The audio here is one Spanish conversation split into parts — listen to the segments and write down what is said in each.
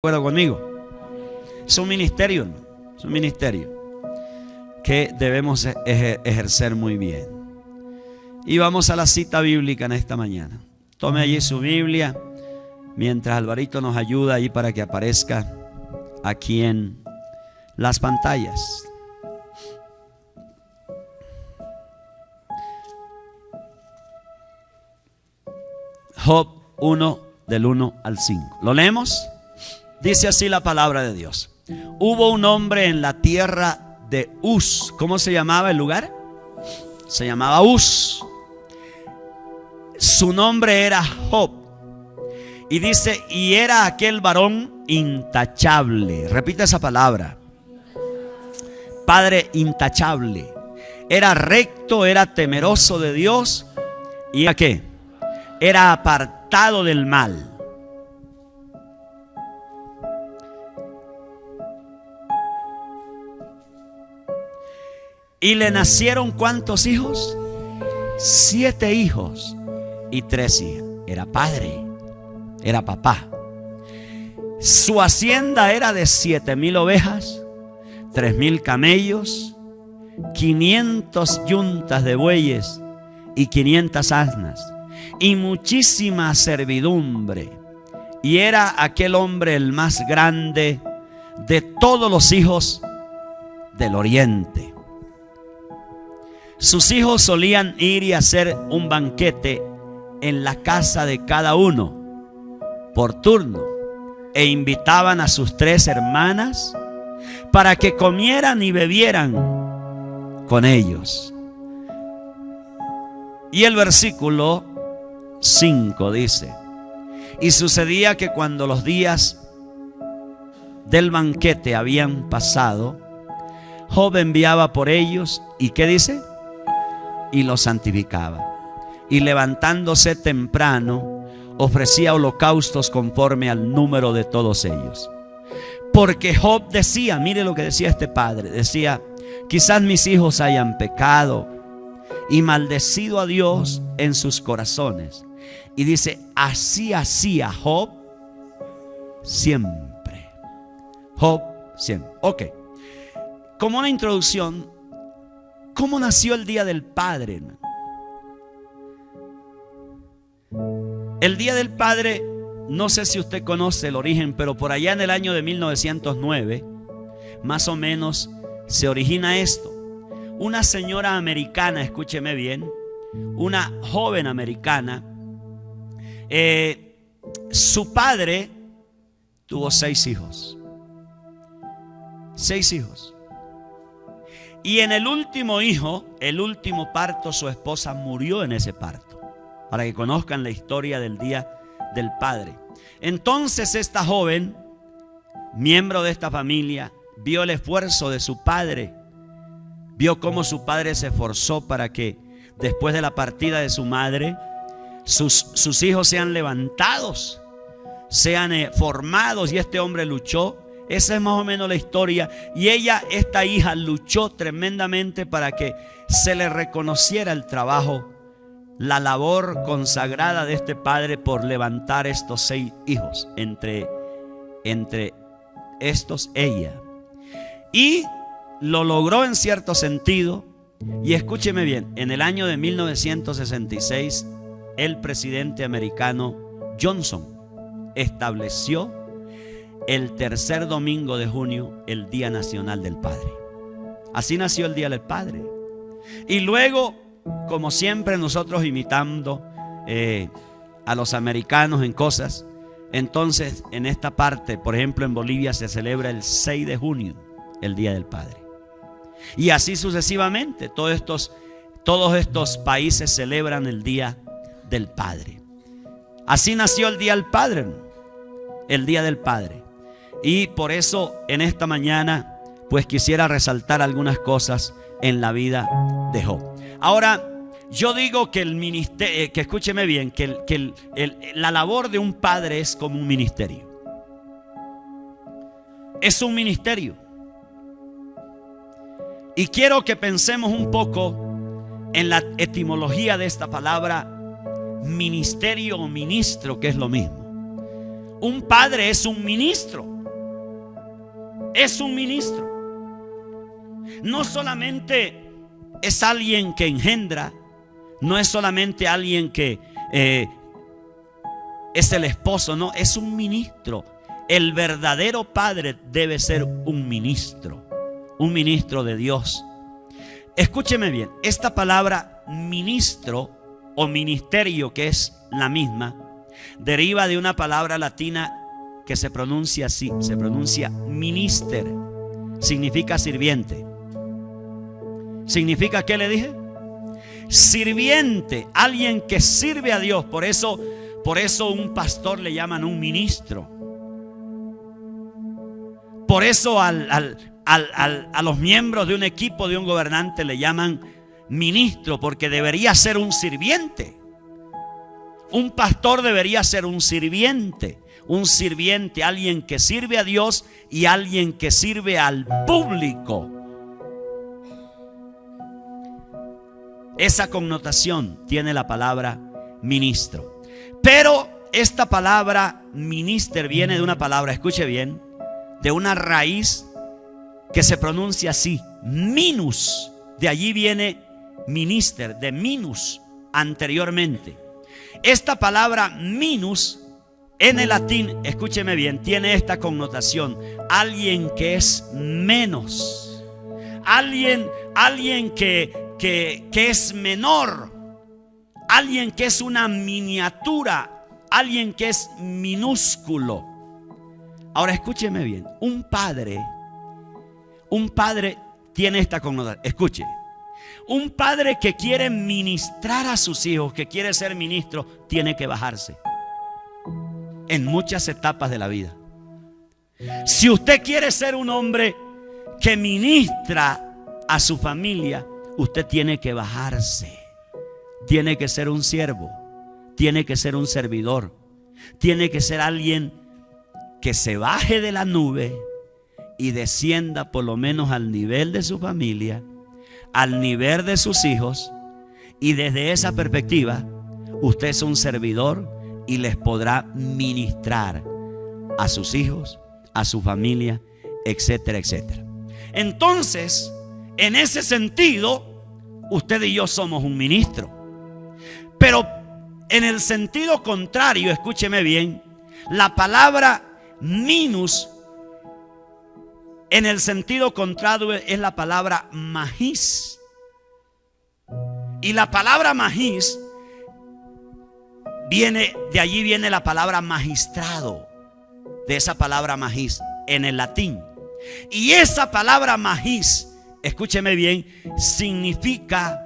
acuerdo conmigo? Es un ministerio, ¿no? Es un ministerio que debemos ejercer muy bien. Y vamos a la cita bíblica en esta mañana. Tome allí su Biblia mientras Alvarito nos ayuda ahí para que aparezca aquí en las pantallas. Job 1 del 1 al 5. ¿Lo leemos? Dice así la palabra de Dios. Hubo un hombre en la tierra de Uz. ¿Cómo se llamaba el lugar? Se llamaba Uz. Su nombre era Job. Y dice, y era aquel varón intachable. Repite esa palabra. Padre intachable. Era recto, era temeroso de Dios. ¿Y a qué? Era apartado del mal. Y le nacieron ¿cuántos hijos? 7 hijos y 3 hijas. Era padre, era papá. Su hacienda era de 7,000 ovejas, 3,000 camellos, 500 yuntas de bueyes y 500 asnas, y muchísima servidumbre. Y era aquel hombre el más grande de todos los hijos del oriente. Sus hijos solían ir y hacer un banquete en la casa de cada uno por turno, e invitaban a sus 3 hermanas para que comieran y bebieran con ellos. Y el versículo 5 dice: y sucedía que cuando los días del banquete habían pasado, Job enviaba por ellos, ¿y qué dice? Y los santificaba. Y levantándose temprano, ofrecía holocaustos conforme al número de todos ellos. Porque Job decía, mire lo que decía este padre, decía, quizás mis hijos hayan pecado y maldecido a Dios en sus corazones. Y dice, así hacía Job siempre. Job siempre. Ok. Como una introducción, ¿cómo nació el Día del Padre, hermano? El Día del Padre, no sé si usted conoce el origen, pero por allá en el año de 1909, más o menos, se origina esto. Una señora americana, escúcheme bien, una joven americana, su padre tuvo 6 hijos. 6 hijos. Y en el último hijo, el último parto, su esposa murió en ese parto. Para que conozcan la historia del Día del Padre. Entonces esta joven, miembro de esta familia, vio el esfuerzo de su padre. Vio cómo su padre se esforzó para que después de la partida de su madre, sus hijos sean levantados, sean formados, y este hombre luchó. Esa es más o menos la historia. Y ella, esta hija, luchó tremendamente para que se le reconociera el trabajo, la labor consagrada de este padre por levantar estos 6 hijos. Entre estos ella. Y lo logró en cierto sentido. Y escúcheme bien, en el año de 1966, el presidente americano Johnson estableció el tercer domingo de junio, el Día Nacional del Padre. Así nació el Día del Padre. Y luego, como siempre nosotros imitando a los americanos en cosas, entonces en esta parte, por ejemplo en Bolivia, se celebra el 6 de junio, el Día del Padre. Y así sucesivamente, todos estos países celebran el Día del Padre. Así nació el Día del Padre, el Día del Padre. Y por eso en esta mañana pues quisiera resaltar algunas cosas en la vida de Job. Ahora, yo digo que el ministerio, que escúcheme bien, que la labor de un padre es como un ministerio. Es un ministerio. Y quiero que pensemos un poco en la etimología de esta palabra ministerio o ministro, que es lo mismo. Un padre es un ministro. Es un ministro. No solamente es alguien que engendra, no es solamente alguien que es el esposo, no, es un ministro. El verdadero padre debe ser un ministro de Dios. Escúcheme bien, esta palabra ministro o ministerio, que es la misma, deriva de una palabra latina que se pronuncia así, se pronuncia minister, significa sirviente. ¿Significa qué le dije? Sirviente, alguien que sirve a Dios. Por eso un pastor le llaman un ministro. Por eso a los miembros de un equipo, de un gobernante, le llaman ministro, porque debería ser un sirviente. Un pastor debería ser un sirviente, alguien que sirve a Dios y alguien que sirve al público. Esa connotación tiene la palabra ministro. Pero esta palabra minister viene de una palabra, escuche bien, de una raíz que se pronuncia así, minus. De allí viene minister, de minus, anteriormente. Esta palabra minus en el latín, escúcheme bien, tiene esta connotación: alguien que es menos, alguien que es menor, alguien que es una miniatura, alguien que es minúsculo. Ahora escúcheme bien, un padre tiene esta connotación. Escuche, un padre que quiere ministrar a sus hijos, que quiere ser ministro, tiene que bajarse en muchas etapas de la vida. Si usted quiere ser un hombre que ministra a su familia, usted tiene que bajarse. Tiene que ser un siervo, tiene que ser un servidor, tiene que ser alguien que se baje de la nube y descienda por lo menos al nivel de su familia, al nivel de sus hijos, y desde esa perspectiva usted es un servidor y les podrá ministrar a sus hijos, a su familia, etcétera, etcétera. Entonces, en ese sentido, usted y yo somos un ministro. Pero en el sentido contrario, escúcheme bien, la palabra minus en el sentido contrario es la palabra magis. Y la palabra magis de allí viene la palabra magistrado, de esa palabra magis en el latín. Y esa palabra magis, escúcheme bien, significa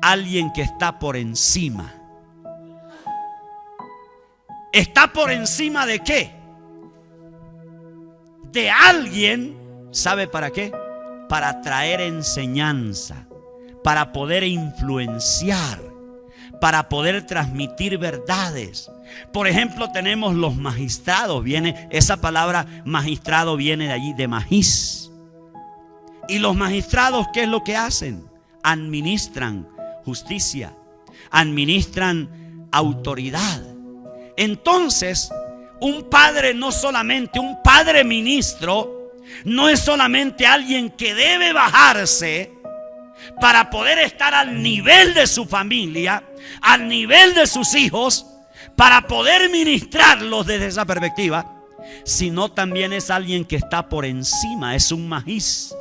alguien que está por encima. ¿Está por encima de qué? De alguien, ¿sabe para qué? Para traer enseñanza, para poder influenciar, para poder transmitir verdades. Por ejemplo, tenemos los magistrados. Esa palabra magistrado viene de allí, de magis. Y los magistrados, ¿qué es lo que hacen? Administran justicia, administran autoridad. Entonces, un padre no solamente, un padre ministro, no es solamente alguien que debe bajarse para poder estar al nivel de su familia, al nivel de sus hijos, para poder ministrarlos desde esa perspectiva, sino también es alguien que está por encima, es un magis,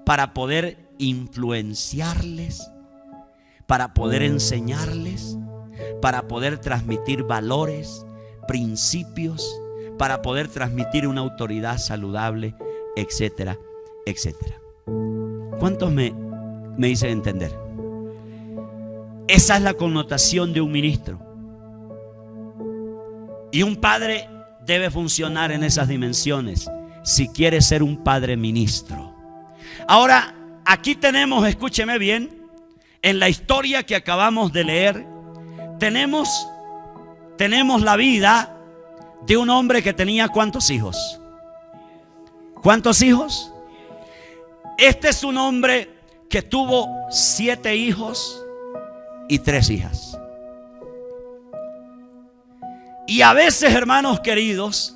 para poder influenciarles, para poder enseñarles, para poder transmitir valores, principios, para poder transmitir una autoridad saludable, etcétera, etcétera. ¿Cuántos me dicen entender? Esa es la connotación de un ministro. Y un padre debe funcionar en esas dimensiones si quiere ser un padre ministro. Ahora, aquí tenemos, escúcheme bien, en la historia que acabamos de leer, tenemos la vida de un hombre que tenía ¿cuántos hijos? ¿Cuántos hijos? Este es un hombre que tuvo 7 hijos y 3 hijas. Y a veces, hermanos queridos,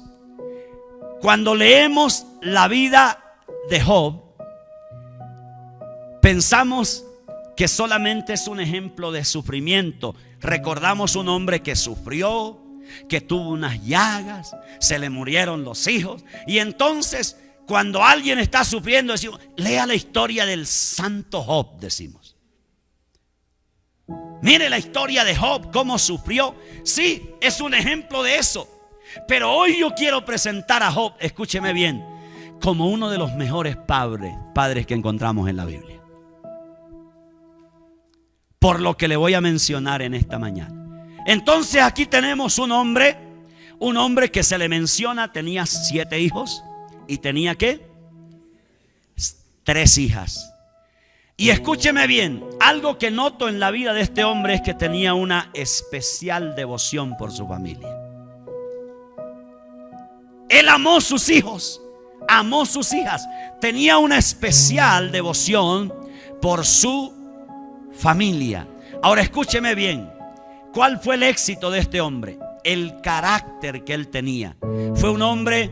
cuando leemos la vida de Job, pensamos que solamente es un ejemplo de sufrimiento. Recordamos un hombre que sufrió, que tuvo unas llagas, se le murieron los hijos. Y entonces, cuando alguien está sufriendo, decimos, lea la historia del santo Job, decimos. Mire la historia de Job, cómo sufrió. Sí, es un ejemplo de eso. Pero hoy yo quiero presentar a Job, escúcheme bien, como uno de los mejores padres que encontramos en la Biblia. Por lo que le voy a mencionar en esta mañana. Entonces aquí tenemos un hombre que se le menciona, tenía 7 hijos y tenía ¿qué? 3 hijas. Y escúcheme bien, algo que noto en la vida de este hombre es que tenía una especial devoción por su familia. Él amó sus hijos, amó sus hijas, tenía una especial devoción por su familia. Ahora escúcheme bien, ¿cuál fue el éxito de este hombre? El carácter que él tenía. Fue un hombre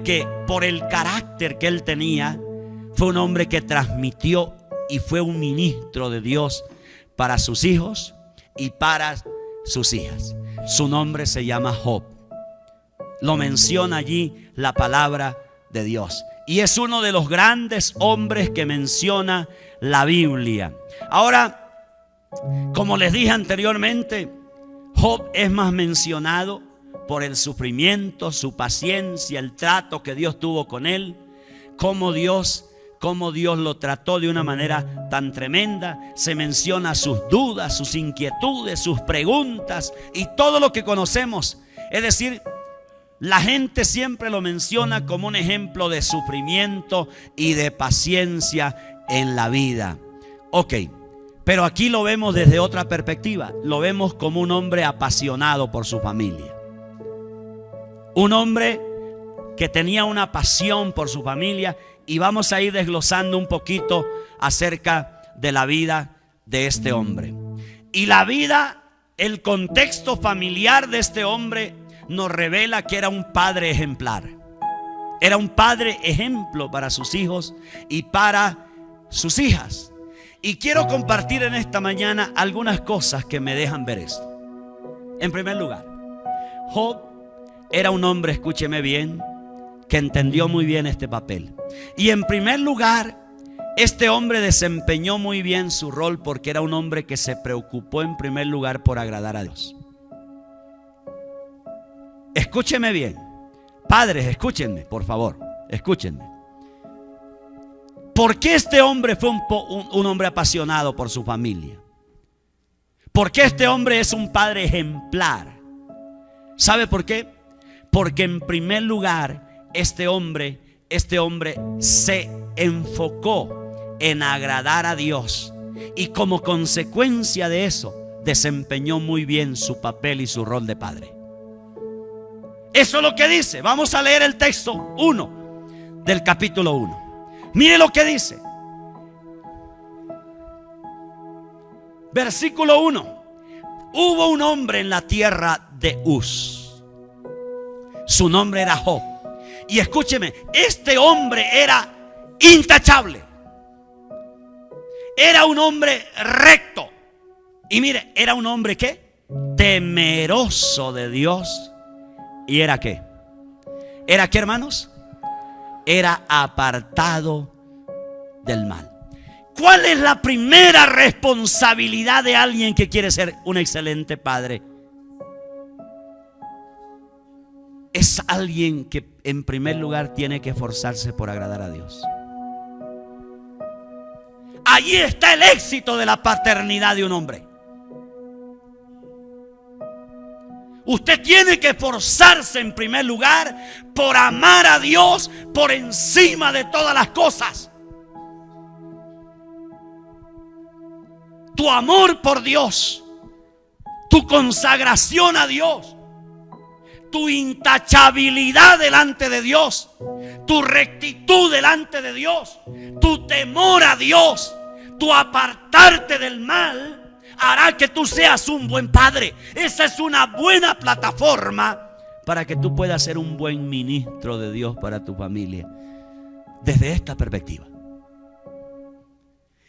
que por el carácter que él tenía, fue un hombre que transmitió y fue un ministro de Dios para sus hijos y para sus hijas. Su nombre se llama Job. Lo menciona allí la palabra de Dios. Y es uno de los grandes hombres que menciona la Biblia. Ahora, como les dije anteriormente, Job es más mencionado por el sufrimiento, su paciencia, el trato que Dios tuvo con él, cómo Dios lo trató de una manera tan tremenda. Se menciona sus dudas, sus inquietudes, sus preguntas y todo lo que conocemos. Es decir, la gente siempre lo menciona como un ejemplo de sufrimiento y de paciencia en la vida. Ok, pero aquí lo vemos desde otra perspectiva. Lo vemos como un hombre apasionado por su familia. Un hombre que tenía una pasión por su familia. Y vamos a ir desglosando un poquito acerca de la vida de este hombre. Y la vida, el contexto familiar de este hombre nos revela que era un padre ejemplar. Era un padre ejemplo para sus hijos y para sus hijas. Y quiero compartir en esta mañana algunas cosas que me dejan ver esto. En primer lugar, Job era un hombre, escúcheme bien, que entendió muy bien este papel. Y en primer lugar, este hombre desempeñó muy bien su rol porque era un hombre que se preocupó en primer lugar por agradar a Dios. Escúcheme bien, padres, escúchenme, por favor, escúchenme. ¿Por qué este hombre fue un hombre apasionado por su familia? ¿Por qué este hombre es un padre ejemplar? ¿Sabe por qué? Porque en primer lugar, este hombre se enfocó en agradar a Dios y como consecuencia de eso desempeñó muy bien su papel y su rol de padre. Eso es lo que dice. Vamos a leer el texto 1 del capítulo 1. Mire lo que dice. Versículo 1. Hubo un hombre en la tierra de Uz. Su nombre era Job. Y escúcheme, este hombre era intachable. Era un hombre recto. Y mire, era un hombre ¿qué? Temeroso de Dios. ¿Y era qué? ¿Era qué, hermanos? Era apartado del mal. ¿Cuál es la primera responsabilidad de alguien que quiere ser un excelente padre? Es alguien que en primer lugar tiene que esforzarse por agradar a Dios. Allí está el éxito de la paternidad de un hombre. Usted tiene que esforzarse en primer lugar por amar a Dios por encima de todas las cosas. Tu amor por Dios, tu consagración a Dios, tu intachabilidad delante de Dios, tu rectitud delante de Dios, tu temor a Dios, tu apartarte del mal, hará que tú seas un buen padre. Esa es una buena plataforma para que tú puedas ser un buen ministro de Dios para tu familia. Desde esta perspectiva.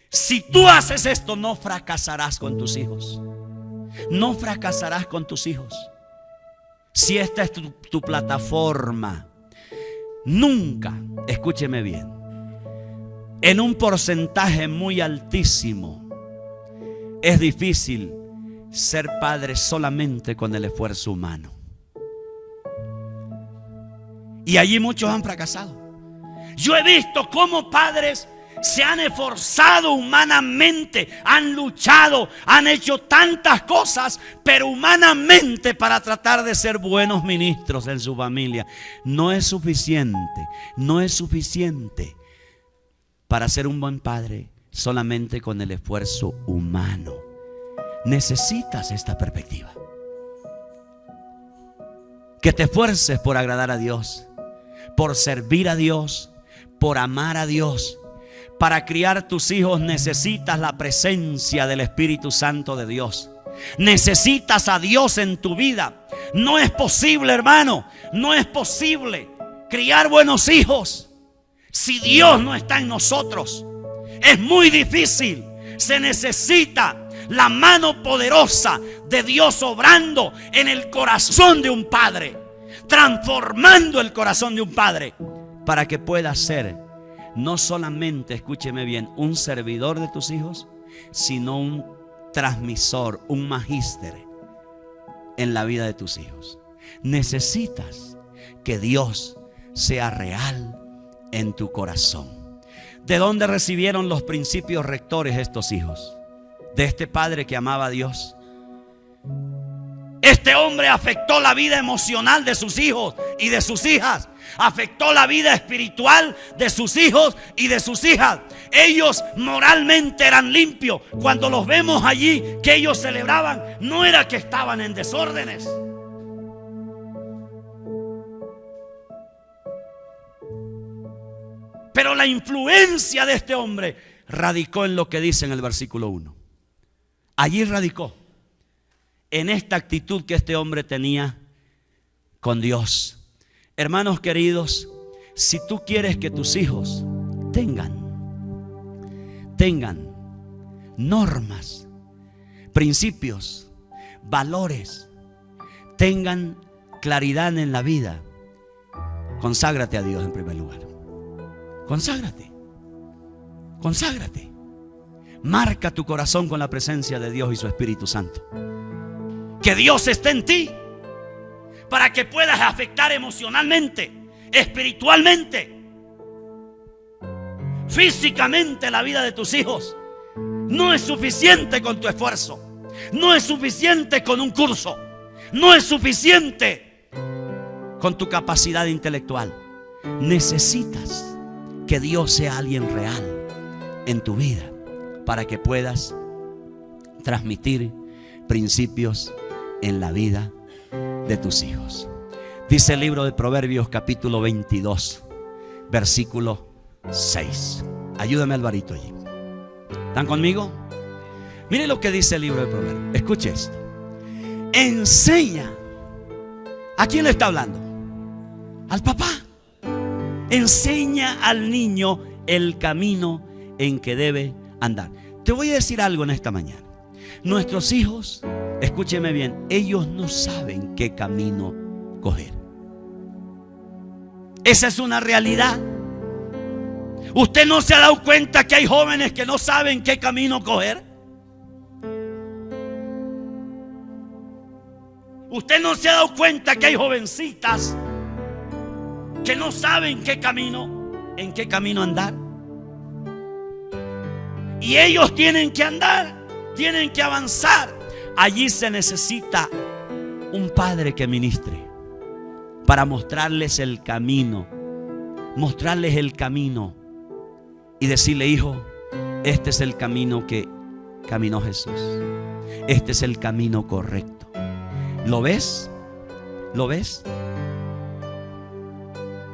Si tú haces esto, no fracasarás con tus hijos. No fracasarás con tus hijos. Si esta es tu plataforma, nunca, escúcheme bien, en un porcentaje muy altísimo, es difícil ser padre solamente con el esfuerzo humano. Y allí muchos han fracasado. Yo he visto cómo padres se han esforzado humanamente, han luchado, han hecho tantas cosas, pero humanamente para tratar de ser buenos ministros en su familia. No es suficiente, no es suficiente para ser un buen padre solamente con el esfuerzo humano. Necesitas esta perspectiva. Que te esfuerces por agradar a Dios, por servir a Dios, por amar a Dios. Para criar tus hijos necesitas la presencia del Espíritu Santo de Dios. Necesitas a Dios en tu vida. No es posible, hermano, no es posible criar buenos hijos si Dios no está en nosotros. Es muy difícil. Se necesita la mano poderosa de Dios obrando en el corazón de un padre, transformando el corazón de un padre, para que pueda ser no solamente, escúcheme bien, un servidor de tus hijos, sino un transmisor, un magíster en la vida de tus hijos. Necesitas que Dios sea real en tu corazón. ¿De dónde recibieron los principios rectores estos hijos? De este padre que amaba a Dios. Este hombre afectó la vida emocional de sus hijos y de sus hijas. Afectó la vida espiritual de sus hijos y de sus hijas. Ellos moralmente eran limpios. Cuando los vemos allí que ellos celebraban, no era que estaban en desórdenes. Pero la influencia de este hombre radicó en lo que dice en el versículo 1. Allí radicó en esta actitud que este hombre tenía con Dios. Hermanos queridos, si tú quieres que tus hijos tengan normas, principios, valores, tengan claridad en la vida, conságrate a Dios en primer lugar. Conságrate. Marca tu corazón con la presencia de Dios y su Espíritu Santo. Que Dios esté en ti para que puedas afectar emocionalmente, espiritualmente, físicamente la vida de tus hijos. No es suficiente con tu esfuerzo. No es suficiente con un curso. No es suficiente con tu capacidad intelectual. Necesitas que Dios sea alguien real en tu vida para que puedas transmitir principios en la vida de tus hijos. Dice el libro de Proverbios capítulo 22 versículo 6. Ayúdame, Alvarito, allí. ¿Están conmigo? Mire lo que dice el libro de Proverbios. Escuche esto. Enseña. ¿A quién le está hablando? Al papá. Enseña al niño el camino en que debe andar. Te voy a decir algo en esta mañana. Nuestros hijos, escúcheme bien, ellos no saben qué camino coger. Esa es una realidad. ¿Usted no se ha dado cuenta que hay jóvenes que no saben qué camino coger? ¿Usted no se ha dado cuenta que hay jovencitas que no saben en qué camino andar? Y ellos tienen que andar, tienen que avanzar. Allí se necesita un padre que ministre para mostrarles el camino y decirle: hijo, este es el camino que caminó Jesús. Este es el camino correcto. ¿Lo ves? ¿Lo ves?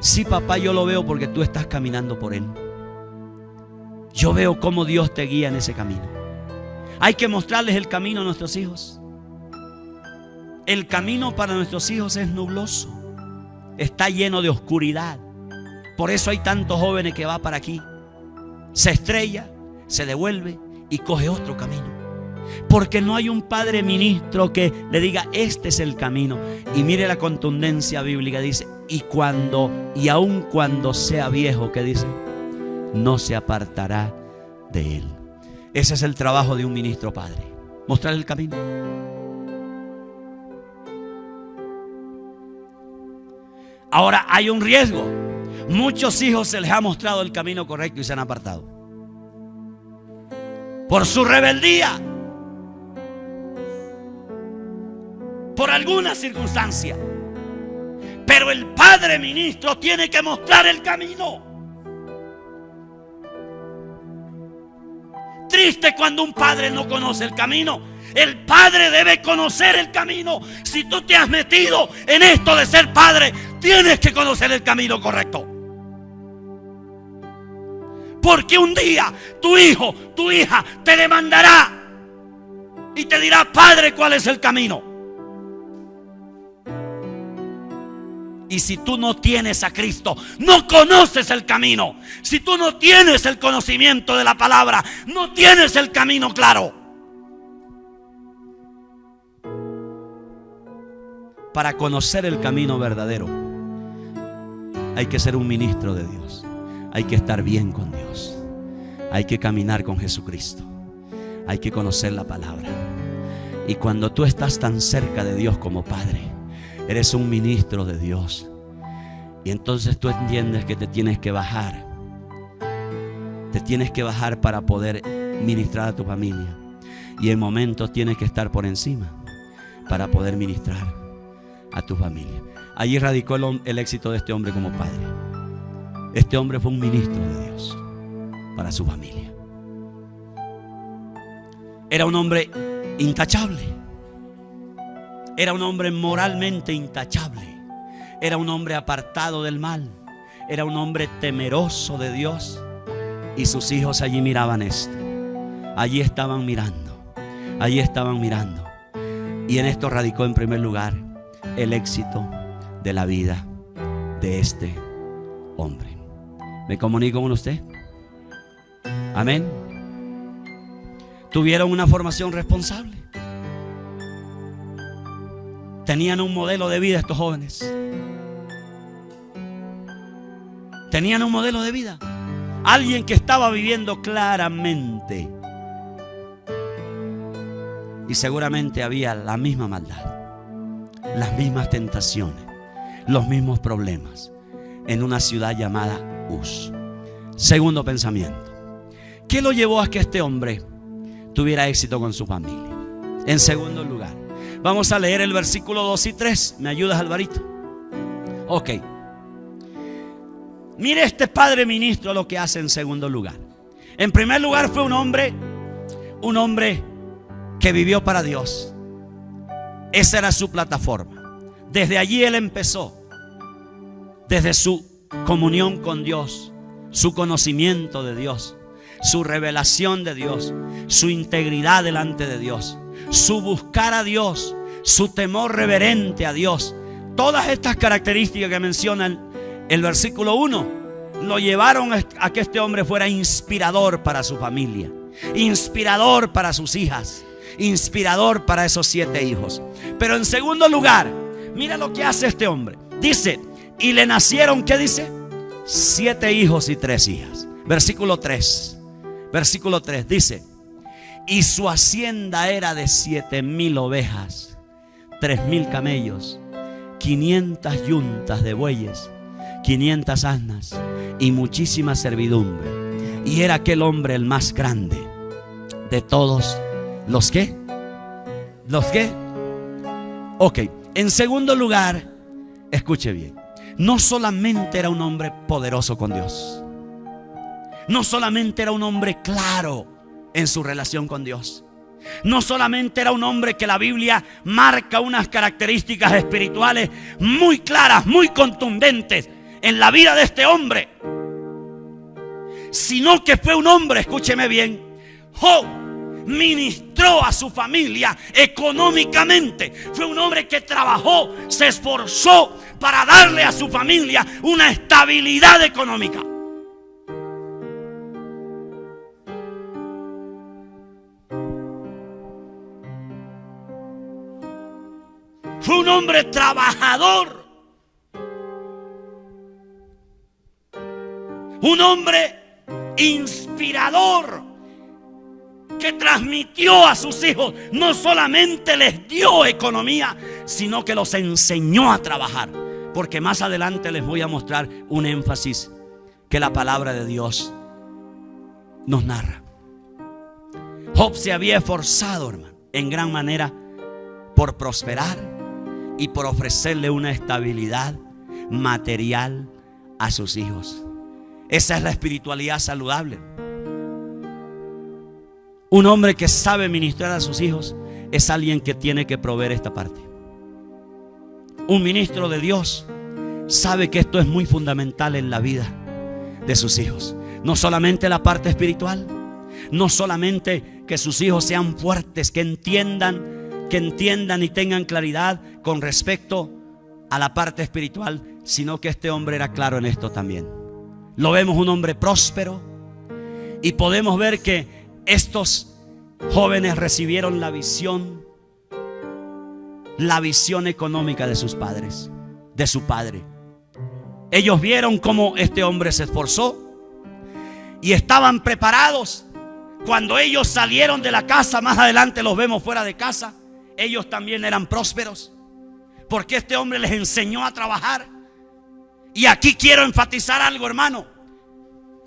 Sí, papá, yo lo veo porque tú estás caminando por él. Yo veo cómo Dios te guía en ese camino. Hay que mostrarles el camino a nuestros hijos. El camino para nuestros hijos es nubloso, está lleno de oscuridad. Por eso hay tantos jóvenes que va para aquí, se estrella, se devuelve y coge otro camino. Porque no hay un padre ministro que le diga: este es el camino. Y mire la contundencia bíblica, dice: y aun cuando sea viejo, ¿qué dice? No se apartará de él. Ese es el trabajo de un ministro padre, mostrar el camino. Ahora hay un riesgo. Muchos hijos se les ha mostrado el camino correcto y se han apartado por su rebeldía, por alguna circunstancia. Pero el padre ministro tiene que mostrar el camino. Triste cuando un padre no conoce el camino. El padre debe conocer el camino. Si tú te has metido en esto de ser padre, tienes que conocer el camino correcto. Porque un día tu hijo, tu hija te demandará y te dirá: padre, ¿cuál es el camino? Y si tú no tienes a Cristo, no conoces el camino. Si tú no tienes el conocimiento de la palabra, no tienes el camino claro. Para conocer el camino verdadero, hay que ser un ministro de Dios. Hay que estar bien con Dios. Hay que caminar con Jesucristo. Hay que conocer la palabra. Y cuando tú estás tan cerca de Dios como padre, eres un ministro de Dios. Y entonces tú entiendes que te tienes que bajar. Te tienes que bajar para poder ministrar a tu familia. Y en momentos tienes que estar por encima para poder ministrar a tu familia. Allí radicó el éxito de este hombre como padre. Este hombre fue un ministro de Dios para su familia. Era un hombre intachable. Era un hombre moralmente intachable. Era un hombre apartado del mal. Era un hombre temeroso de Dios. Y sus hijos allí miraban esto. Allí estaban mirando. Allí estaban mirando. Y en esto radicó en primer lugar el éxito de la vida de este hombre. ¿Me comunico con usted? Amén. Tuvieron una formación responsable. Tenían un modelo de vida estos jóvenes. Tenían un modelo de vida. Alguien que estaba viviendo claramente. Y seguramente había la misma maldad, las mismas tentaciones, los mismos problemas en una ciudad llamada Uz. Segundo pensamiento: ¿qué lo llevó a que este hombre tuviera éxito con su familia? En segundo lugar, vamos a leer el versículo 2 y 3. ¿Me ayudas, Alvarito? Ok. Mire este padre ministro lo que hace en segundo lugar. En primer lugar, fue un hombre que vivió para Dios. Esa era su plataforma. Desde allí él empezó. Desde su comunión con Dios, su conocimiento de Dios, su revelación de Dios, su integridad delante de Dios, su buscar a Dios, su temor reverente a Dios. Todas estas características que menciona el versículo 1 lo llevaron a que este hombre fuera inspirador para su familia, inspirador para sus hijas, inspirador para esos 7 hijos. Pero en segundo lugar, mira lo que hace este hombre. Dice: y le nacieron, ¿qué dice? 7 hijos y 3 hijas. Versículo 3. Versículo 3 dice: y su hacienda era de 7,000 ovejas, 3,000 camellos, 500 yuntas de bueyes, 500 asnas y muchísima servidumbre. Y era aquel hombre el más grande de todos los que. ¿Los qué? Ok. En segundo lugar, escuche bien. No solamente era un hombre poderoso con Dios. No solamente era un hombre claro en su relación con Dios. No solamente era un hombre que la Biblia marca unas características espirituales muy claras, muy contundentes en la vida de este hombre, sino que fue un hombre, escúcheme bien, ministró a su familia económicamente. Fue un hombre que trabajó, se esforzó para darle a su familia una estabilidad económica. Fue un hombre trabajador. Un hombre inspirador que transmitió a sus hijos. No solamente les dio economía, sino que los enseñó a trabajar. Porque más adelante les voy a mostrar un énfasis que la palabra de Dios nos narra. Job se había esforzado, hermano, en gran manera por prosperar y por ofrecerle una estabilidad material a sus hijos. Esa es la espiritualidad saludable. Un hombre que sabe ministrar a sus hijos es alguien que tiene que proveer esta parte. Un ministro de Dios sabe que esto es muy fundamental en la vida de sus hijos. No solamente la parte espiritual, no solamente que sus hijos sean fuertes, que entiendan y tengan claridad con respecto a la parte espiritual, sino que este hombre era claro en esto también. Lo vemos un hombre próspero y podemos ver que estos jóvenes recibieron la visión económica de sus padres, de su padre. Ellos vieron cómo este hombre se esforzó y estaban preparados. Cuando ellos salieron de la casa, más adelante los vemos fuera de casa, ellos también eran prósperos, porque este hombre les enseñó a trabajar. Y aquí quiero enfatizar algo, hermano.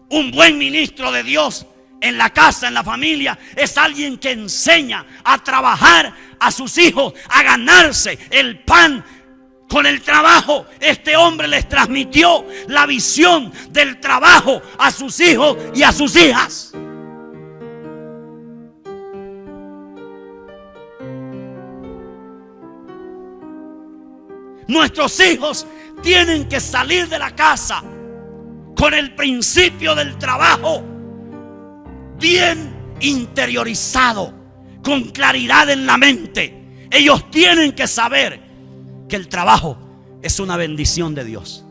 Un buen ministro de Dios en la casa, en la familia, es alguien que enseña a trabajar a sus hijos, a ganarse el pan con el trabajo. Este hombre les transmitió la visión del trabajo a sus hijos y a sus hijas. Nuestros hijos tienen que salir de la casa con el principio del trabajo bien interiorizado, con claridad en la mente. Ellos tienen que saber que el trabajo es una bendición de Dios,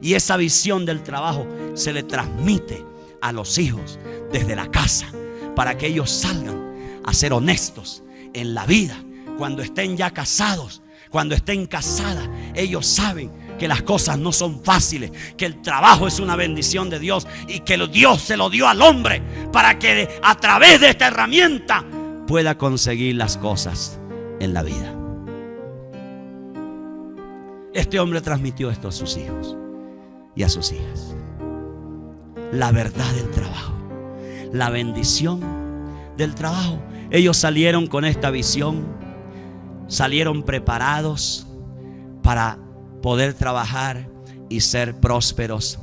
y esa visión del trabajo se le transmite a los hijos desde la casa, para que ellos salgan a ser honestos en la vida. Cuando estén ya casados, cuando estén casadas, ellos saben que las cosas no son fáciles, que el trabajo es una bendición de Dios y que Dios se lo dio al hombre para que a través de esta herramienta pueda conseguir las cosas en la vida. Este hombre transmitió esto a sus hijos y a sus hijas. La verdad del trabajo, la bendición del trabajo. Ellos salieron con esta visión, salieron preparados para poder trabajar y ser prósperos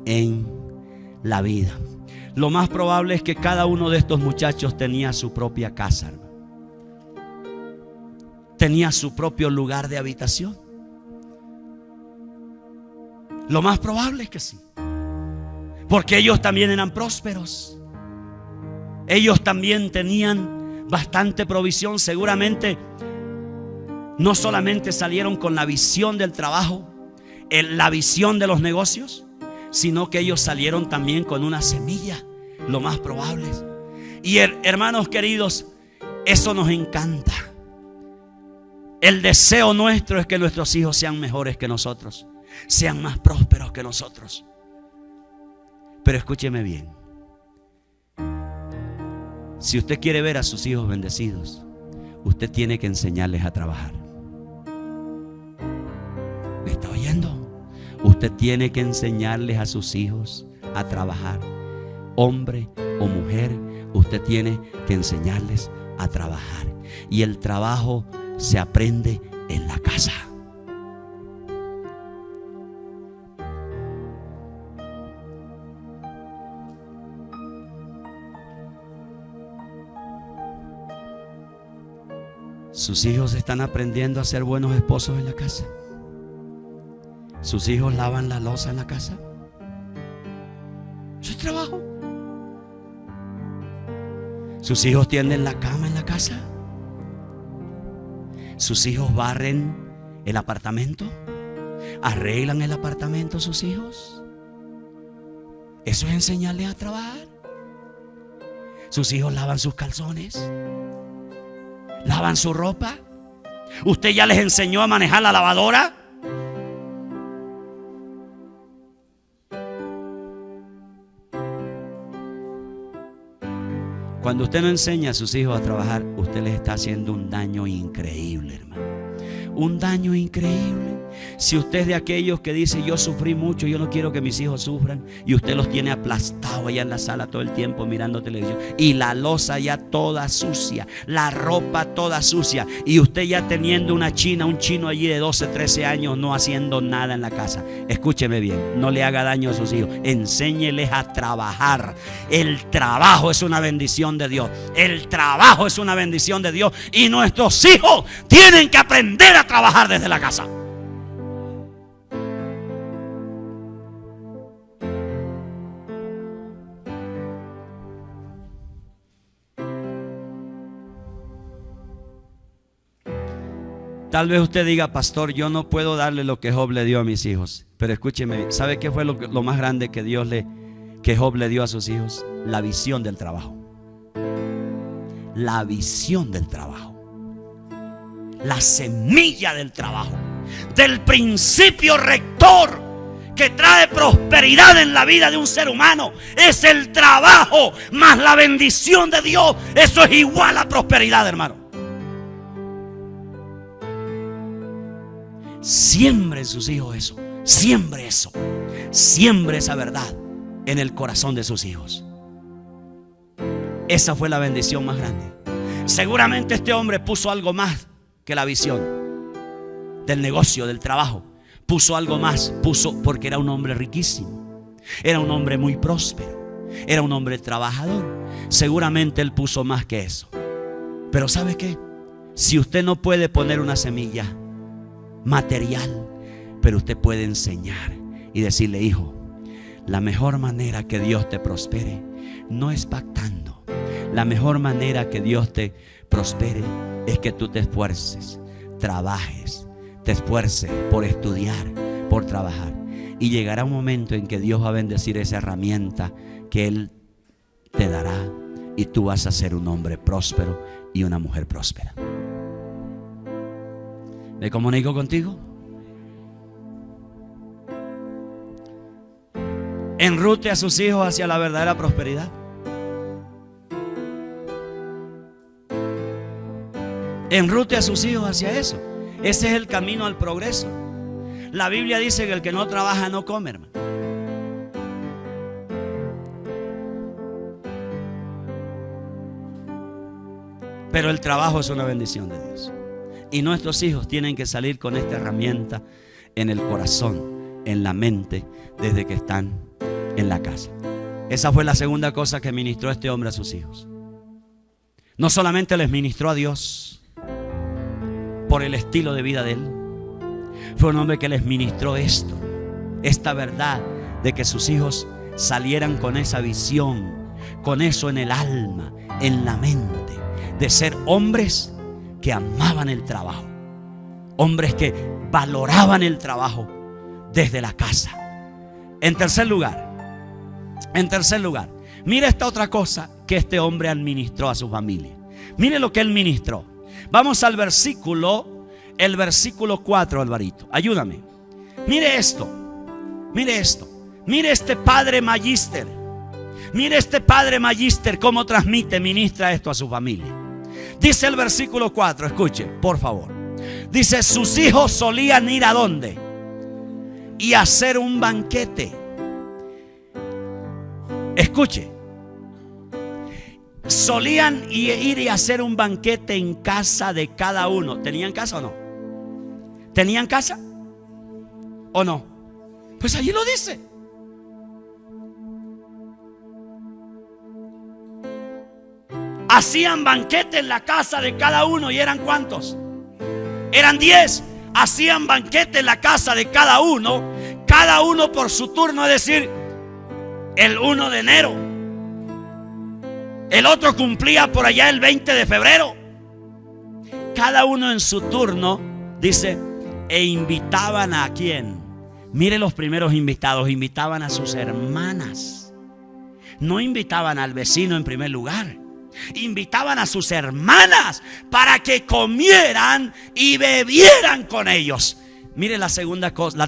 en la vida. Lo más probable es que cada uno de estos muchachos tenía su propia casa, hermano. Tenía su propio lugar de habitación. Lo más probable es que sí, porque ellos también eran prósperos. Ellos también tenían bastante provisión. Seguramente no solamente salieron con la visión del trabajo, la visión de los negocios, sino que ellos salieron también con una semilla, lo más probable. Y hermanos queridos, eso nos encanta. El deseo nuestro es que nuestros hijos sean mejores que nosotros, sean más prósperos que nosotros. Pero escúcheme bien. Si usted quiere ver a sus hijos bendecidos, usted tiene que enseñarles a trabajar. ¿Me está oyendo? Usted tiene que enseñarles a sus hijos a trabajar. Hombre o mujer, usted tiene que enseñarles a trabajar. Y el trabajo se aprende en la casa. Sus hijos están aprendiendo a ser buenos esposos en la casa. Sus hijos lavan la loza en la casa. Eso es trabajo. Sus hijos tienden la cama en la casa. Sus hijos barren el apartamento. Arreglan el apartamento sus hijos. Eso es enseñarles a trabajar. Sus hijos lavan sus calzones, lavan su ropa. ¿Usted ya les enseñó a manejar la lavadora? Cuando usted no enseña a sus hijos a trabajar, usted les está haciendo un daño increíble, hermano. Un daño increíble. Si usted es de aquellos que dice: yo sufrí mucho, yo no quiero que mis hijos sufran, y usted los tiene aplastados allá en la sala todo el tiempo mirando televisión, y la loza ya toda sucia, la ropa toda sucia, y usted ya teniendo una china, un chino allí de 12, 13 años no haciendo nada en la casa. Escúcheme bien, no le haga daño a sus hijos, enséñeles a trabajar. El trabajo es una bendición de Dios. El trabajo es una bendición de Dios, y nuestros hijos tienen que aprender a trabajar desde la casa. Tal vez usted diga: pastor, yo no puedo darle lo que Job le dio a mis hijos. Pero escúcheme, ¿sabe qué fue lo más grande que Job le dio a sus hijos? La visión del trabajo. La visión del trabajo. La semilla del trabajo. Del principio rector que trae prosperidad en la vida de un ser humano. Es el trabajo más la bendición de Dios. Eso es igual a prosperidad, hermano. Siembre en sus hijos eso. Siembre eso. Siembre esa verdad en el corazón de sus hijos. Esa fue la bendición más grande. Seguramente este hombre puso algo más que la visión del negocio, del trabajo. Puso algo más. Puso porque era un hombre riquísimo. Era un hombre muy próspero. Era un hombre trabajador. Seguramente él puso más que eso. Pero ¿sabe qué? Si usted no puede poner una semilla material, pero usted puede enseñar y decirle: hijo, la mejor manera que Dios te prospere no es pactando. La mejor manera que Dios te prospere es que tú te esfuerces, trabajes, te esfuerces por estudiar, por trabajar, y llegará un momento en que Dios va a bendecir esa herramienta que Él te dará, y tú vas a ser un hombre próspero y una mujer próspera. ¿Me comunico contigo? Enrute a sus hijos hacia la verdadera prosperidad. Enrute a sus hijos hacia eso. Ese es el camino al progreso. La Biblia dice que el que no trabaja no come, hermano. Pero el trabajo es una bendición de Dios. Y nuestros hijos tienen que salir con esta herramienta en el corazón, en la mente, desde que están en la casa. Esa fue la segunda cosa que ministró este hombre a sus hijos. No solamente les ministró a Dios por el estilo de vida de él. Fue un hombre que les ministró esto, esta verdad de que sus hijos salieran con esa visión, con eso en el alma, en la mente, de ser hombres que amaban el trabajo, hombres que valoraban el trabajo desde la casa. En tercer lugar, mire esta otra cosa que este hombre administró a su familia. Mire lo que él ministró. Vamos al versículo 4, Alvarito, ayúdame. Mire esto. Mire este padre magíster. Mire este padre magíster cómo transmite, ministra esto a su familia. Dice el versículo 4, escuche, por favor. Dice: sus hijos solían ir ¿a dónde? Y hacer un banquete. Escuche. Solían ir y hacer un banquete en casa de cada uno. ¿Tenían casa o no? ¿Tenían casa o no? Pues allí lo dice. Hacían banquete en la casa de cada uno. ¿Y eran cuántos? Eran 10. Hacían banquete en la casa de cada uno por su turno, es decir, el 1 de enero. El otro cumplía por allá el 20 de febrero. Cada uno en su turno, dice, e invitaban a quién. Mire los primeros invitados, invitaban a sus hermanas. No invitaban al vecino en primer lugar. Invitaban a sus hermanas para que comieran y bebieran con ellos. Mire la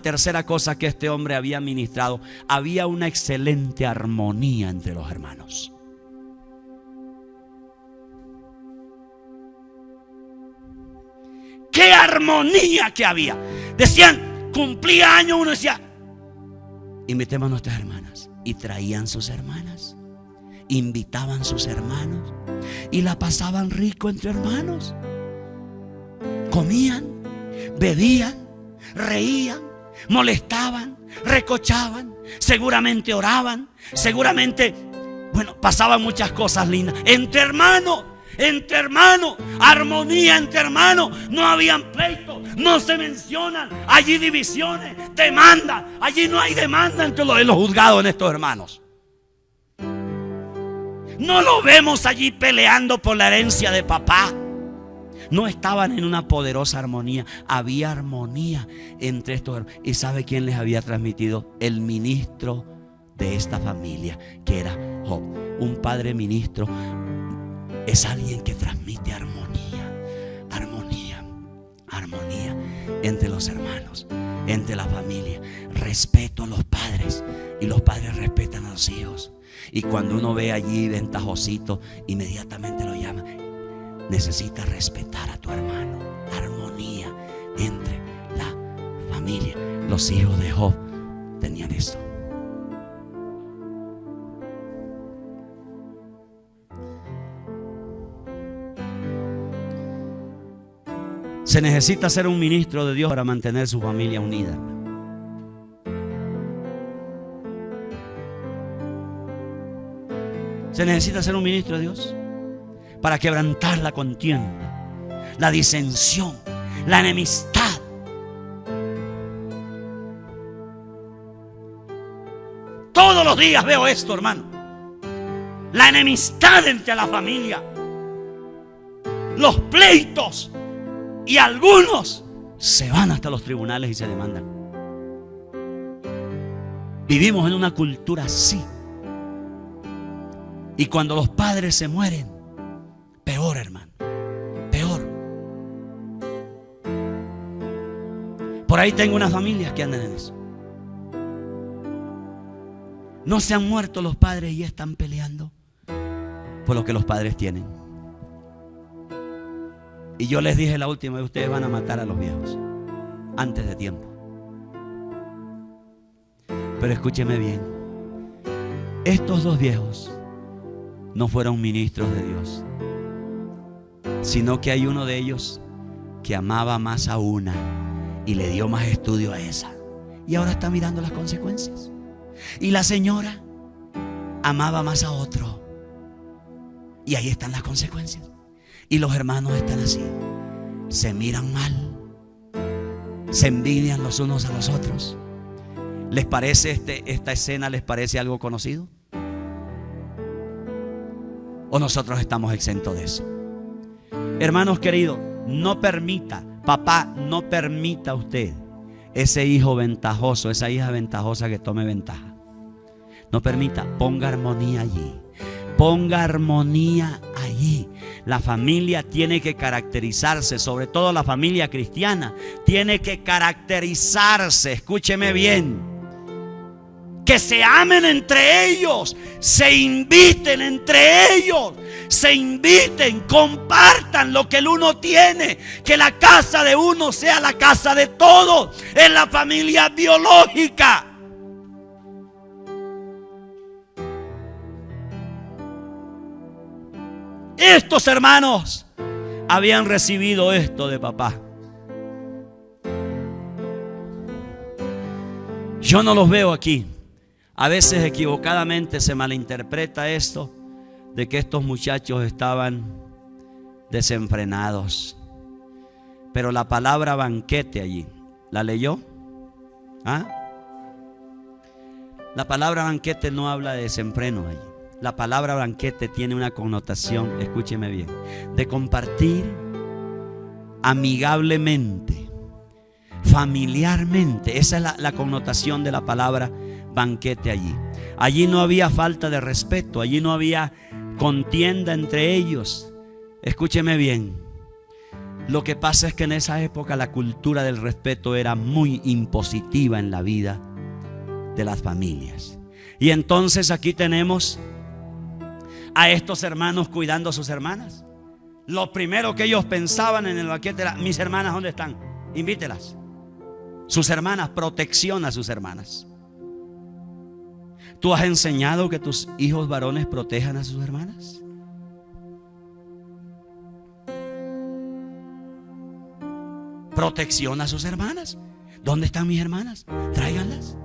tercera cosa que este hombre había ministrado. Había una excelente armonía entre los hermanos. ¡Qué armonía que había! Decían, cumplía año, uno decía, invitemos a nuestras hermanas. Y traían sus hermanas, invitaban sus hermanos y la pasaban rico entre hermanos. Comían, bebían, reían, molestaban, recochaban, seguramente oraban, seguramente, pasaban muchas cosas lindas. Entre hermanos, armonía entre hermanos. No habían pleitos, no se mencionan allí divisiones, demandas. Allí no hay demanda entre los juzgados en estos hermanos. No lo vemos allí peleando por la herencia de papá. No estaban en una poderosa armonía. Había armonía entre estos hermanos. ¿Y sabe quién les había transmitido? El ministro de esta familia, que era Job. Un padre ministro es alguien que transmite armonía entre los hermanos, entre la familia. Respeto a los padres y los padres respetan a los hijos. Y cuando uno ve allí ventajosito, inmediatamente lo llama. Necesitas respetar a tu hermano. Armonía entre la familia. Los hijos de Job tenían esto. Se necesita ser un ministro de Dios para mantener su familia unida. Se necesita ser un ministro de Dios para quebrantar la contienda, la disensión, la enemistad. Todos los días veo esto, hermano. La enemistad entre la familia, los pleitos. Y algunos se van hasta los tribunales y se demandan. Vivimos en una cultura así. Y cuando los padres se mueren, peor, hermano, peor. Por ahí tengo unas familias que andan en eso. No se han muerto los padres y están peleando por lo que los padres tienen. Y yo les dije la última vez, ustedes van a matar a los viejos antes de tiempo. Pero escúcheme bien, estos dos viejos no fueron ministros de Dios, sino que hay uno de ellos que amaba más a una y le dio más estudio a esa, y ahora está mirando las consecuencias. Y la señora amaba más a otro, y ahí están las consecuencias. Y los hermanos están así, se miran mal, se envidian los unos a los otros. ¿Les parece esta escena, les parece algo conocido? ¿O nosotros estamos exentos de eso? Hermanos queridos, no permita, papá, no permita usted ese hijo ventajoso, esa hija ventajosa que tome ventaja. No permita, ponga armonía allí. Ponga armonía allí. La familia tiene que caracterizarse, sobre todo la familia cristiana, tiene que caracterizarse, escúcheme bien, que se amen entre ellos, se inviten entre ellos, se inviten, compartan lo que el uno tiene, que la casa de uno sea la casa de todos, es la familia biológica. Estos hermanos habían recibido esto de papá. Yo no los veo aquí. A veces equivocadamente se malinterpreta esto de que estos muchachos estaban desenfrenados. Pero la palabra banquete allí, ¿la leyó? ¿Ah? La palabra banquete no habla de desenfreno allí. la palabra banquete tiene una connotación, escúcheme bien, de compartir amigablemente, familiarmente. Esa es la connotación de la palabra banquete allí. Allí no había falta de respeto, allí no había contienda entre ellos. Escúcheme bien. Lo que pasa es que en esa época la cultura del respeto era muy impositiva en la vida de las familias. Y entonces aquí tenemos a estos hermanos cuidando a sus hermanas. Lo primero que ellos pensaban en el banquete era: mis hermanas, ¿dónde están? Invítelas. Sus hermanas, protección a sus hermanas. ¿Tú has enseñado que tus hijos varones protejan a sus hermanas? Protección a sus hermanas. ¿Dónde están mis hermanas? Tráiganlas,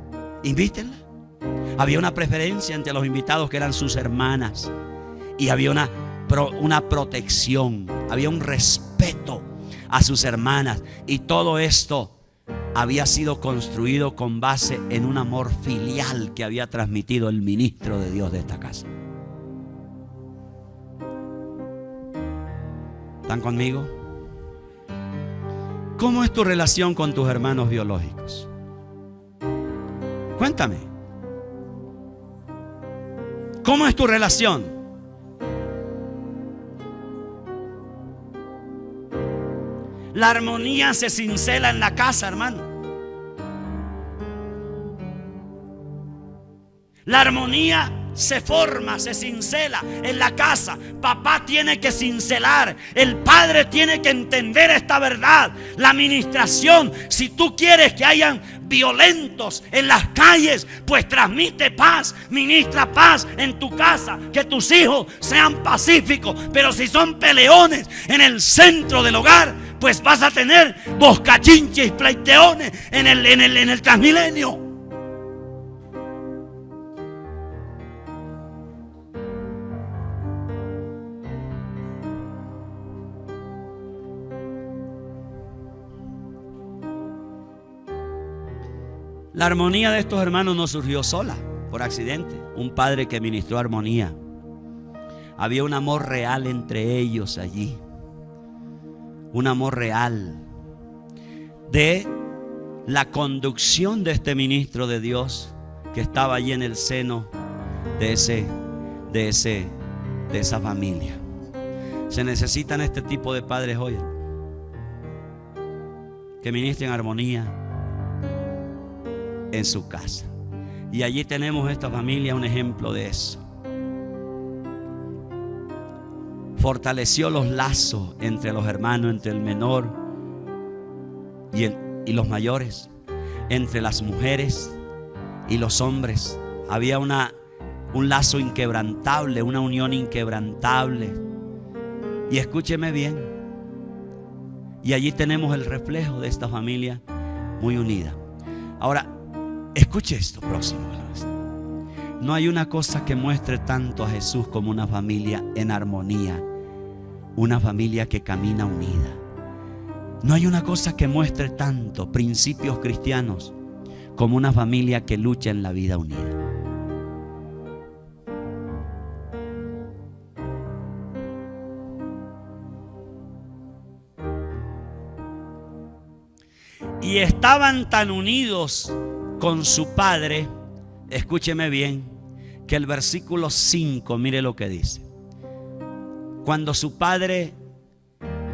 invítenlas. Había una preferencia entre los invitados que eran sus hermanas, y había una protección, había un respeto a sus hermanas, y todo esto había sido construido con base en un amor filial que había transmitido el ministro de Dios de esta casa. ¿Están conmigo? ¿Cómo es tu relación con tus hermanos biológicos? Cuéntame. ¿Cómo es tu relación? La armonía se cincela en la casa, hermano. La armonía se forma, se cincela en la casa. Papá tiene que cincelar, el padre tiene que entender esta verdad. La administración, si tú quieres que hayan violentos en las calles, pues transmite paz, ministra paz en tu casa, que tus hijos sean pacíficos. Pero si son peleones en el centro del hogar, pues vas a tener boscachinches y pleiteones en el Transmilenio. La armonía de estos hermanos no surgió sola, por accidente. Un padre que ministró armonía. Había un amor real entre ellos allí. Un amor real. De la conducción de este ministro de Dios que estaba allí en el seno de esa familia. Se necesitan este tipo de padres hoy, que ministren armonía en su casa. Y allí tenemos esta familia, un ejemplo de eso. Fortaleció los lazos entre los hermanos, entre el menor y los mayores, entre las mujeres y los hombres. Había un lazo inquebrantable, una unión inquebrantable. Y escúcheme bien, y allí tenemos el reflejo de esta familia muy unida. Ahora, escuche esto próximo. No hay una cosa que muestre tanto a Jesús como una familia en armonía, una familia que camina unida. No hay una cosa que muestre tanto principios cristianos como una familia que lucha en la vida unida. Y estaban tan unidos con su padre, escúcheme bien, que el versículo 5, mire lo que dice. Cuando su padre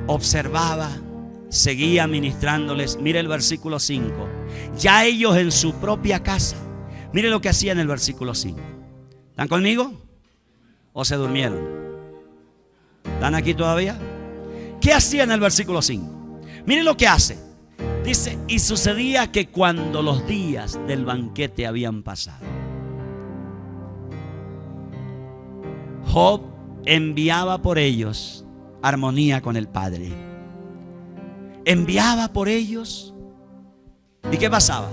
observaba, seguía ministrándoles. Mire el versículo 5. Ya ellos en su propia casa, mire lo que hacía en el versículo 5. ¿Están conmigo? ¿O se durmieron? ¿Están aquí todavía? ¿Qué hacía en el versículo 5? Mire lo que hace. Dice: y sucedía que cuando los días del banquete habían pasado, Job enviaba por ellos armonía con el Padre. Enviaba por ellos. ¿Y qué pasaba?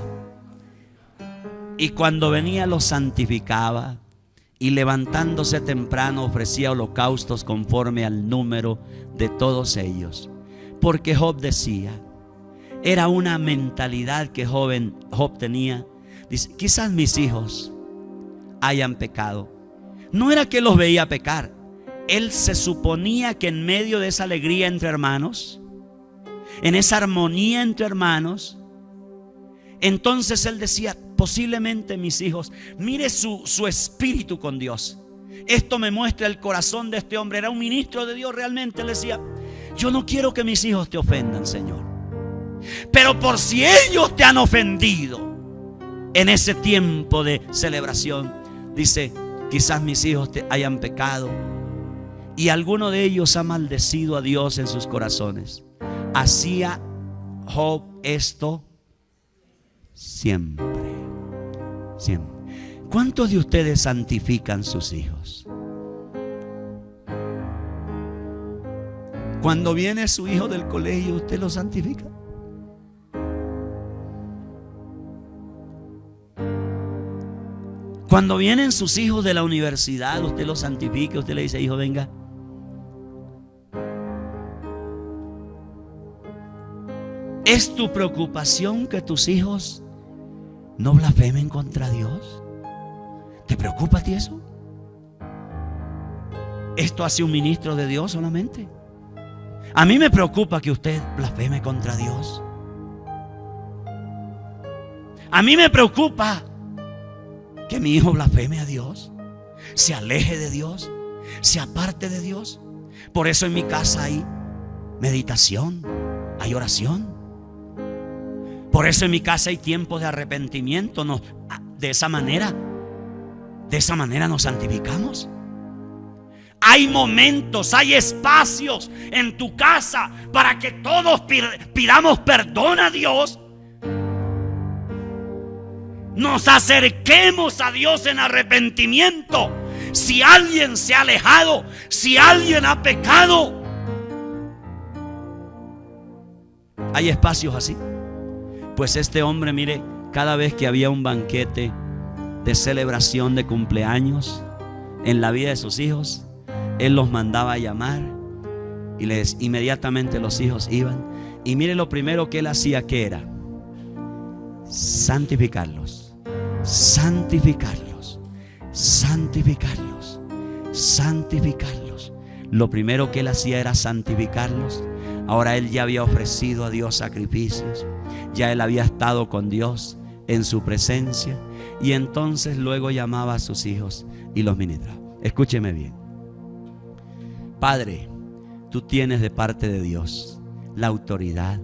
Y cuando venía los santificaba, y levantándose temprano ofrecía holocaustos conforme al número de todos ellos. Porque Job decía, era una mentalidad que Job tenía. Dice: quizás mis hijos hayan pecado, no era que los veía pecar. Él se suponía que en medio de esa alegría entre hermanos, en esa armonía entre hermanos, entonces él decía, posiblemente mis hijos, mire su espíritu con Dios. Esto me muestra el corazón de este hombre. Era un ministro de Dios realmente. Él decía, yo no quiero que mis hijos te ofendan, Señor. Pero por si ellos te han ofendido en ese tiempo de celebración, dice, quizás mis hijos te hayan pecado y alguno de ellos ha maldecido a Dios en sus corazones. Hacía Job esto siempre. Siempre. ¿Cuántos de ustedes santifican sus hijos? Cuando viene su hijo del colegio, ¿usted lo santifica? Cuando vienen sus hijos de la universidad, ¿usted los santifica? Usted le dice, hijo, venga. ¿Es tu preocupación que tus hijos no blasfemen contra Dios? ¿Te preocupa a ti eso? ¿Esto hace un ministro de Dios solamente? A mí me preocupa que usted blasfeme contra Dios. A mí me preocupa que mi hijo blasfeme a Dios, se aleje de Dios, se aparte de Dios. Por eso en mi casa hay meditación, hay oración. Por eso en mi casa hay tiempos de arrepentimiento. De esa manera nos santificamos. Hay momentos, hay espacios en tu casa para que todos pidamos perdón a Dios. Nos acerquemos a Dios en arrepentimiento. Si alguien se ha alejado, si alguien ha pecado, hay espacios así. Pues este hombre, mire, cada vez que había un banquete de celebración de cumpleaños en la vida de sus hijos, él los mandaba a llamar y inmediatamente los hijos iban. Y mire, lo primero que él hacía, ¿qué era? Santificarlos, santificarlos, santificarlos, santificarlos. Lo primero que él hacía era santificarlos. Ahora él ya había ofrecido a Dios sacrificios, ya él había estado con Dios en su presencia, y entonces luego llamaba a sus hijos y los ministraba. Escúcheme bien. Padre, tú tienes de parte de Dios la autoridad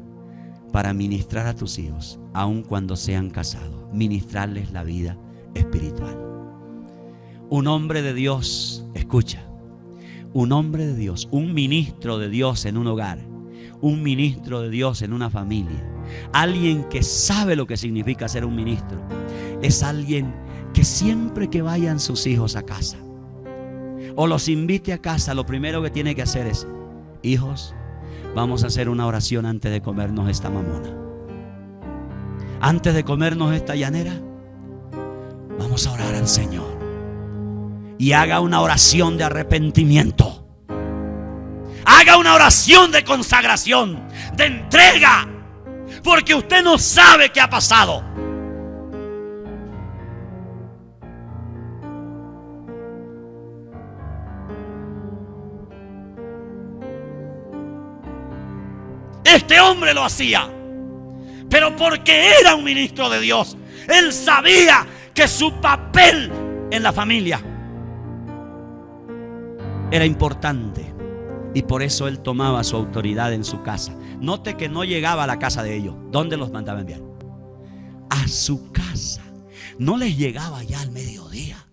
para ministrar a tus hijos, aun cuando sean casados, ministrarles la vida espiritual. Un hombre de Dios, escucha, un hombre de Dios, un ministro de Dios en un hogar, un ministro de Dios en una familia, alguien que sabe lo que significa ser un ministro, es alguien que siempre que vayan sus hijos a casa o los invite a casa, lo primero que tiene que hacer es: hijos, vamos a hacer una oración antes de comernos esta mamona. Antes de comernos esta llanera, vamos a orar al Señor. Y haga una oración de arrepentimiento. Haga una oración de consagración, de entrega, porque usted no sabe qué ha pasado. Este hombre lo hacía, pero porque era un ministro de Dios, él sabía que su papel en la familia era importante, y por eso él tomaba su autoridad en su casa. Note que no llegaba a la casa de ellos. ¿Dónde los mandaba enviar? A su casa. No les llegaba ya al mediodía,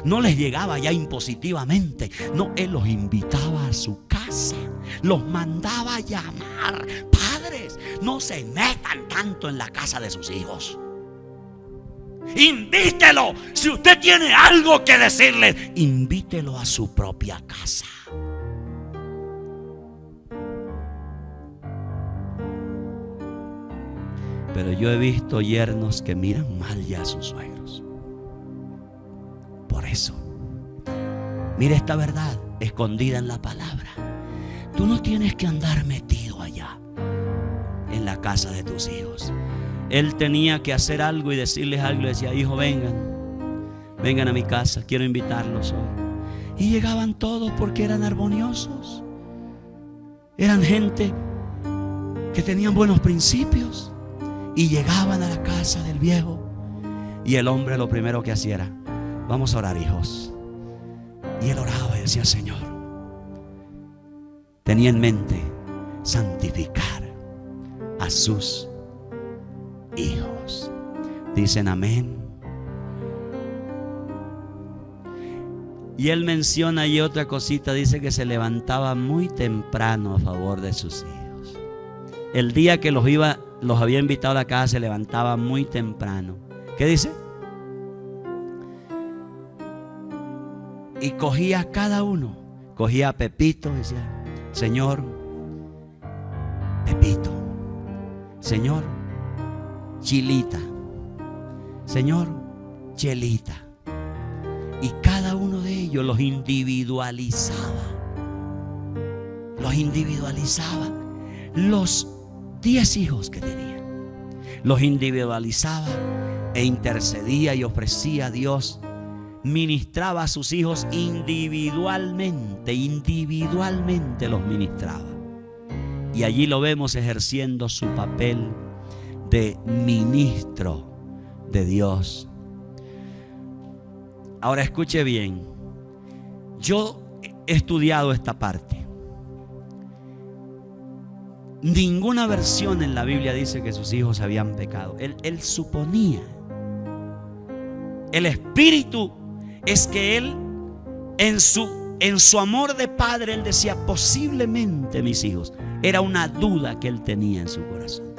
no les llegaba ya impositivamente. No, él los invitaba a su casa, los mandaba a llamar. Padres, no se metan tanto en la casa de sus hijos. Invítelo. Si usted tiene algo que decirle, invítelo a su propia casa. Pero yo he visto yernos que miran mal ya a sus suegros. Por eso, mira esta verdad escondida en la palabra. Tú no tienes que andar metido allá en la casa de tus hijos. Él tenía que hacer algo y decirles algo. Le decía: hijo, vengan vengan a mi casa, quiero invitarlos hoy. Y llegaban todos porque eran armoniosos. Eran gente que tenían buenos principios. Y llegaban a la casa del viejo. Y el hombre lo primero que hacía era: vamos a orar, hijos. Y él oraba y decía: Señor, tenía en mente santificar a sus hijos. Dicen amén. Y él menciona ahí otra cosita, dice que se levantaba muy temprano a favor de sus hijos. El día que los había invitado a la casa, se levantaba muy temprano. ¿Qué dice? Y cogía a cada uno, cogía a Pepito y decía: Señor, Pepito. Señor, Chilita. Señor, Chelita. Y cada uno de ellos los individualizaba. Los 10 hijos que tenía, los individualizaba e intercedía y ofrecía a Dios. Ministraba a sus hijos individualmente los ministraba. Y allí lo vemos ejerciendo su papel de ministro de Dios. Ahora escuche bien, yo he estudiado esta parte. Ninguna versión en la Biblia dice que sus hijos habían pecado. Él suponía. El espíritu es que él, en su amor de padre, él decía: posiblemente mis hijos. Era una duda que él tenía en su corazón.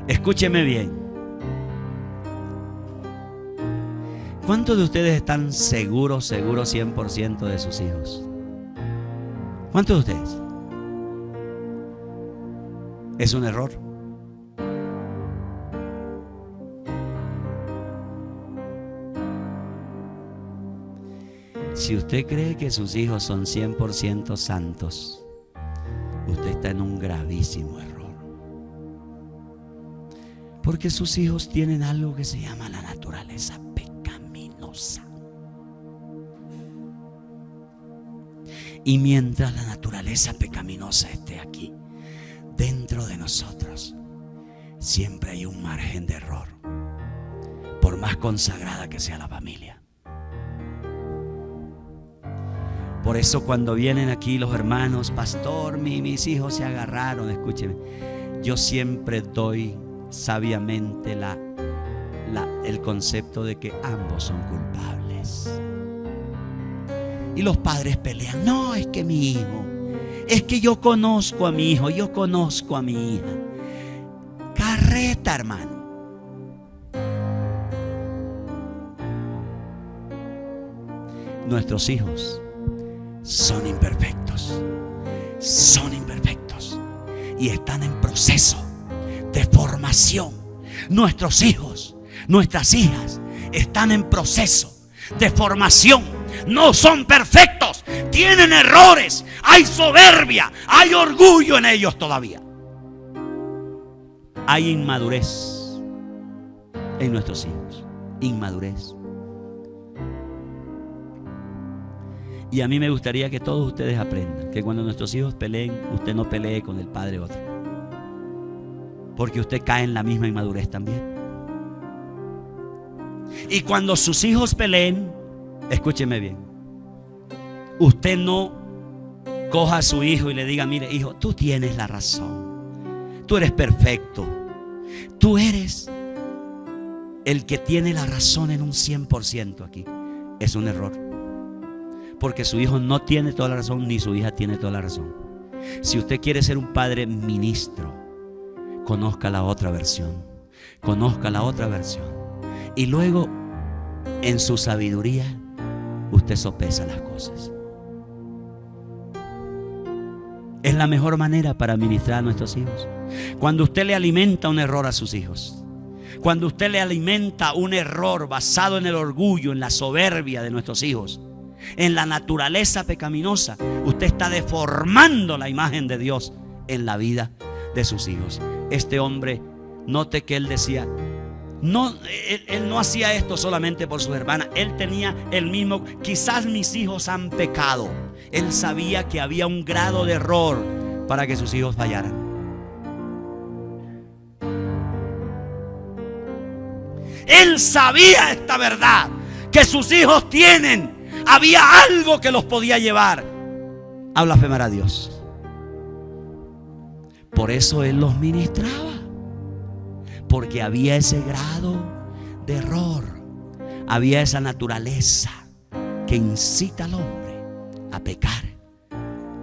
Escúcheme bien. ¿Cuántos de ustedes están seguros 100% de sus hijos? ¿Cuántos de ustedes? ¿Es un error? Si usted cree que sus hijos son 100% santos, usted está en un gravísimo error. Porque sus hijos tienen algo que se llama la naturaleza pecaminosa. Y mientras la naturaleza pecaminosa esté aquí, dentro de nosotros, siempre hay un margen de error, por más consagrada que sea la familia. Por eso cuando vienen aquí los hermanos: pastor, mis hijos se agarraron, escúcheme, yo siempre doy sabiamente el concepto de que ambos son culpables. Y los padres pelean: no, es que mi hijo, es que yo conozco a mi hijo, yo conozco a mi hija. Carreta, hermano. Nuestros hijos son imperfectos y están en proceso de formación. Nuestros hijos, nuestras hijas están en proceso de formación. No son perfectos, tienen errores, hay soberbia, hay orgullo en ellos todavía. Hay inmadurez en nuestros hijos, inmadurez. Y a mí me gustaría que todos ustedes aprendan que cuando nuestros hijos peleen, usted no pelee con el padre otro, porque usted cae en la misma inmadurez también. Y cuando sus hijos peleen, escúcheme bien, usted no coja a su hijo y le diga: mire, hijo, tú tienes la razón, tú eres perfecto, tú eres el que tiene la razón en un 100% aquí. Es un error. Porque su hijo no tiene toda la razón, ni su hija tiene toda la razón. Si usted quiere ser un padre ministro, conozca la otra versión. Conozca la otra versión. Y luego, en su sabiduría, usted sopesa las cosas. Es la mejor manera para ministrar a nuestros hijos. Cuando usted le alimenta un error a sus hijos, cuando usted le alimenta un error basado en el orgullo, en la soberbia de nuestros hijos, en la naturaleza pecaminosa, usted está deformando la imagen de Dios en la vida de sus hijos. Este hombre, note que él decía: No, él no hacía esto solamente por sus hermanas. Él tenía el mismo. Quizás mis hijos han pecado. Él sabía que había un grado de error para que sus hijos fallaran. Él sabía esta verdad, que sus hijos había algo que los podía llevar a blasfemar a Dios. Por eso él los ministraba, porque había ese grado de error, había esa naturaleza que incita al hombre a pecar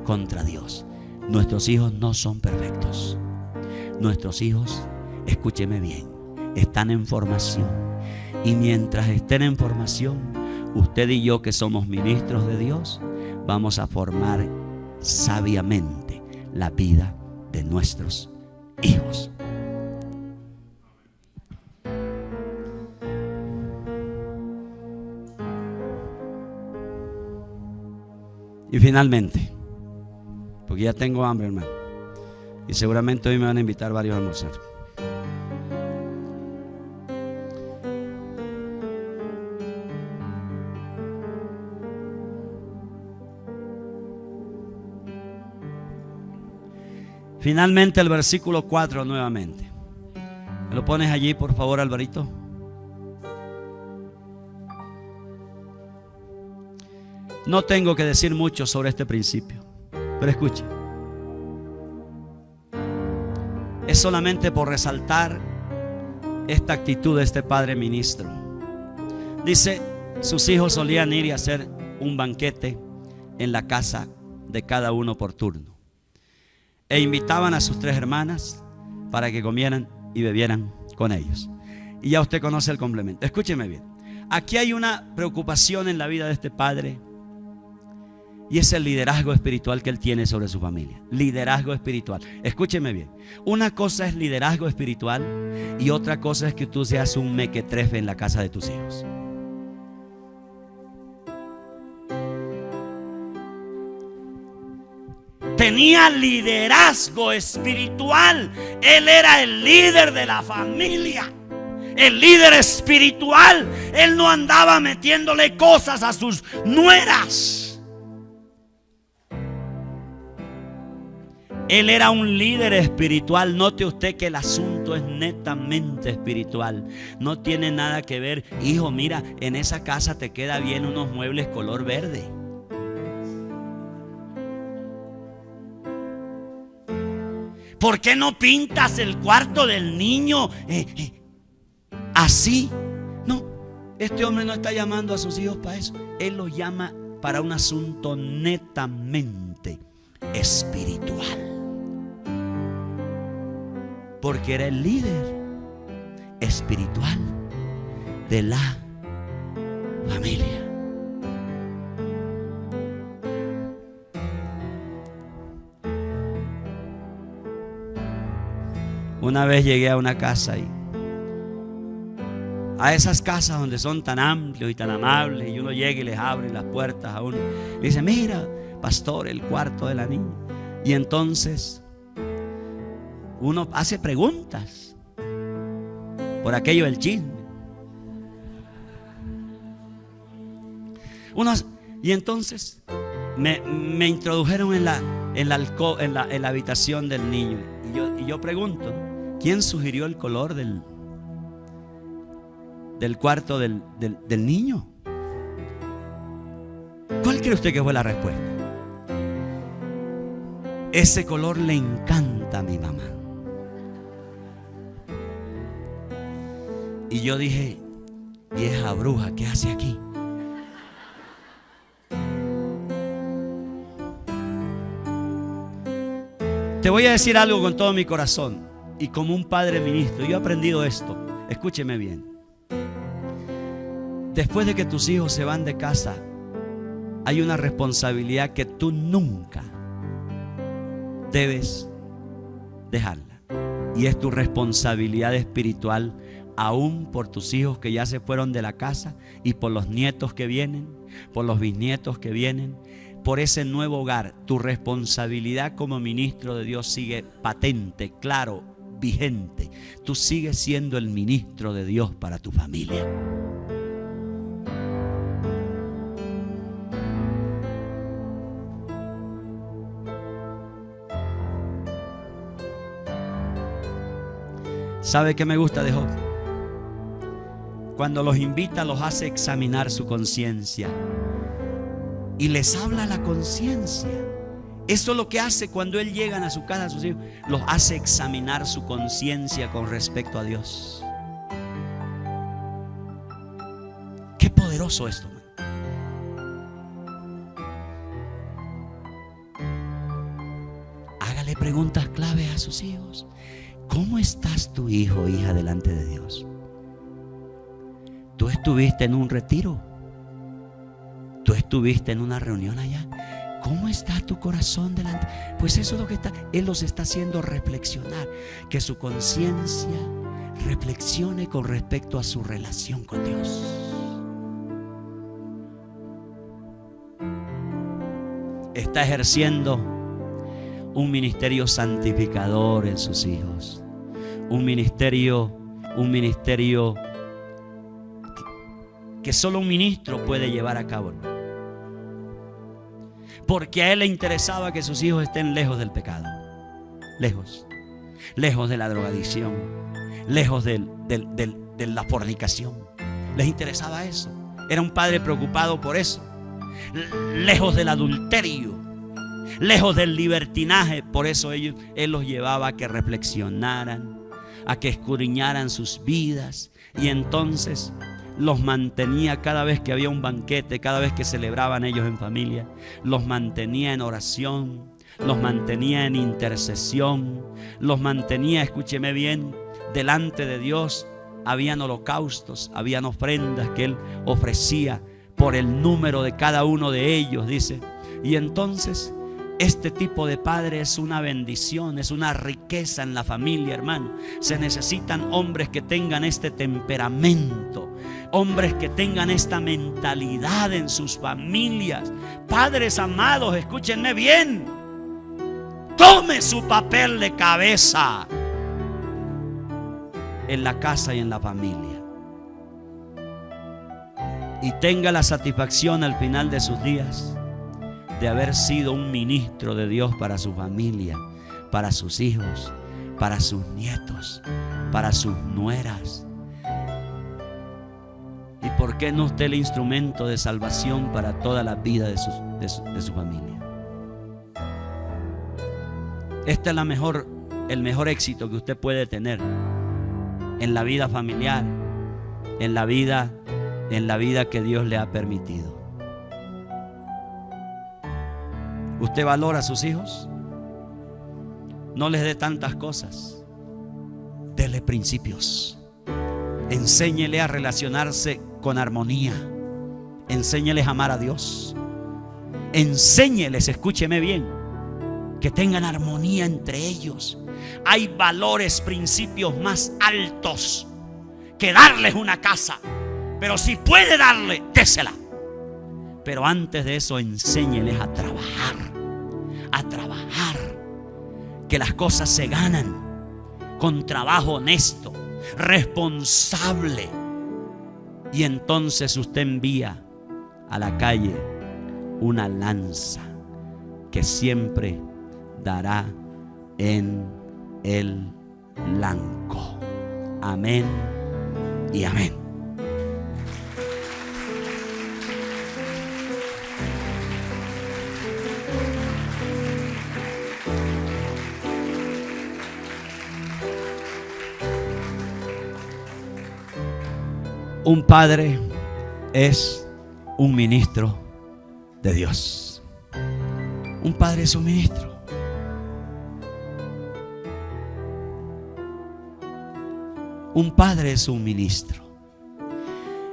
contra Dios. Nuestros hijos no son perfectos. Nuestros hijos, escúcheme bien, están en formación. Y mientras estén en formación, usted y yo, que somos ministros de Dios, vamos a formar sabiamente la vida de nuestros hijos. Y finalmente, porque ya tengo hambre, hermano, y seguramente hoy me van a invitar varios a almorzar. Finalmente el versículo 4 nuevamente. ¿Me lo pones allí, por favor, Alvarito? No tengo que decir mucho sobre este principio, pero escuche. Es solamente por resaltar esta actitud de este padre ministro. Dice, sus hijos solían ir y hacer un banquete en la casa de cada uno por turno. E invitaban a sus 3 hermanas para que comieran y bebieran con ellos. Y ya usted conoce el complemento. Escúcheme bien. Aquí hay una preocupación en la vida de este padre, y es el liderazgo espiritual que él tiene sobre su familia. Liderazgo espiritual. Escúcheme bien. Una cosa es liderazgo espiritual y otra cosa es que tú seas un mequetrefe en la casa de tus hijos. Tenía liderazgo espiritual. Él era el líder de la familia, el líder espiritual. Él no andaba metiéndole cosas a sus nueras. Él era un líder espiritual. Note usted que el asunto es netamente espiritual. No tiene nada que ver. Hijo, mira, en esa casa te queda bien unos muebles color verde. ¿Por qué no pintas el cuarto del niño así? No, este hombre no está llamando a sus hijos para eso. Él los llama para un asunto netamente espiritual. Porque era el líder espiritual de la familia. Una vez llegué a una casa y a esas casas donde son tan amplios y tan amables, y uno llega y les abre las puertas a uno y dice, mira, pastor, el cuarto de la niña. Y entonces uno hace preguntas por aquello del chisme. Y entonces me introdujeron en la habitación del niño. Y yo pregunto, ¿quién sugirió el color del cuarto del niño? ¿Cuál cree usted que fue la respuesta? Ese color le encanta a mi mamá. Y yo dije, vieja bruja, ¿qué hace aquí? Te voy a decir algo con todo mi corazón y como un padre ministro. Yo he aprendido esto. Escúcheme bien. Después de que tus hijos se van de casa, hay una responsabilidad que tú nunca debes dejarla. Y es tu responsabilidad espiritual, aún por tus hijos que ya se fueron de la casa y por los nietos que vienen, por los bisnietos que vienen, por ese nuevo hogar. Tu responsabilidad como ministro de Dios sigue patente, claro, vigente. Tú sigues siendo el ministro de Dios para tu familia. ¿Sabe qué me gusta de Job? Cuando los invita, los hace examinar su conciencia y les habla la conciencia. Eso es lo que hace cuando él llega a su casa, a sus hijos, los hace examinar su conciencia con respecto a Dios. Qué poderoso esto, man. Hágale preguntas clave a sus hijos. ¿Cómo estás tu hijo o hija delante de Dios? ¿Tú estuviste en un retiro? ¿Tú estuviste en una reunión allá? ¿Cómo está tu corazón delante? Pues eso es lo que Él los está haciendo reflexionar. Que su conciencia reflexione con respecto a su relación con Dios. Está ejerciendo un ministerio santificador en sus hijos. Un ministerio que solo un ministro puede llevar a cabo. Porque a él le interesaba que sus hijos estén lejos del pecado. Lejos de la drogadicción, lejos de la fornicación. Les interesaba eso. Era un padre preocupado por eso. Lejos del adulterio, lejos del libertinaje. Por eso él los llevaba a que reflexionaran, a que escudriñaran sus vidas. Y entonces los mantenía cada vez que había un banquete, cada vez que celebraban ellos en familia. Los mantenía en oración, los mantenía en intercesión, los mantenía, escúcheme bien, delante de Dios. Habían holocaustos, habían ofrendas que él ofrecía por el número de cada uno de ellos, dice. Y entonces este tipo de padre es una bendición, es una riqueza en la familia, hermano. Se necesitan hombres que tengan este temperamento, hombres que tengan esta mentalidad en sus familias. Padres amados, escúchenme bien. Tome su papel de cabeza en la casa y en la familia. Y tenga la satisfacción al final de sus días de haber sido un ministro de Dios para su familia, para sus hijos, para sus nietos, para sus nueras. ¿Y por qué no usted el instrumento de salvación para toda la vida de su familia? Este es el mejor éxito que usted puede tener en la vida familiar, en la vida que Dios le ha permitido. ¿Usted valora a sus hijos? No les dé tantas cosas. Dele principios. Enséñele a relacionarse con armonía. Enséñeles a amar a Dios. Enséñeles, escúcheme bien, que tengan armonía entre ellos. Hay valores, principios más altos que darles una casa. Pero si puede darle, désela. Pero antes de eso, enséñeles a trabajar. Que las cosas se ganan con trabajo honesto, responsable. Y entonces usted envía a la calle una lanza que siempre dará en el blanco. Amén y amén. Un padre es un ministro de Dios. Un padre es un ministro. Un padre es un ministro.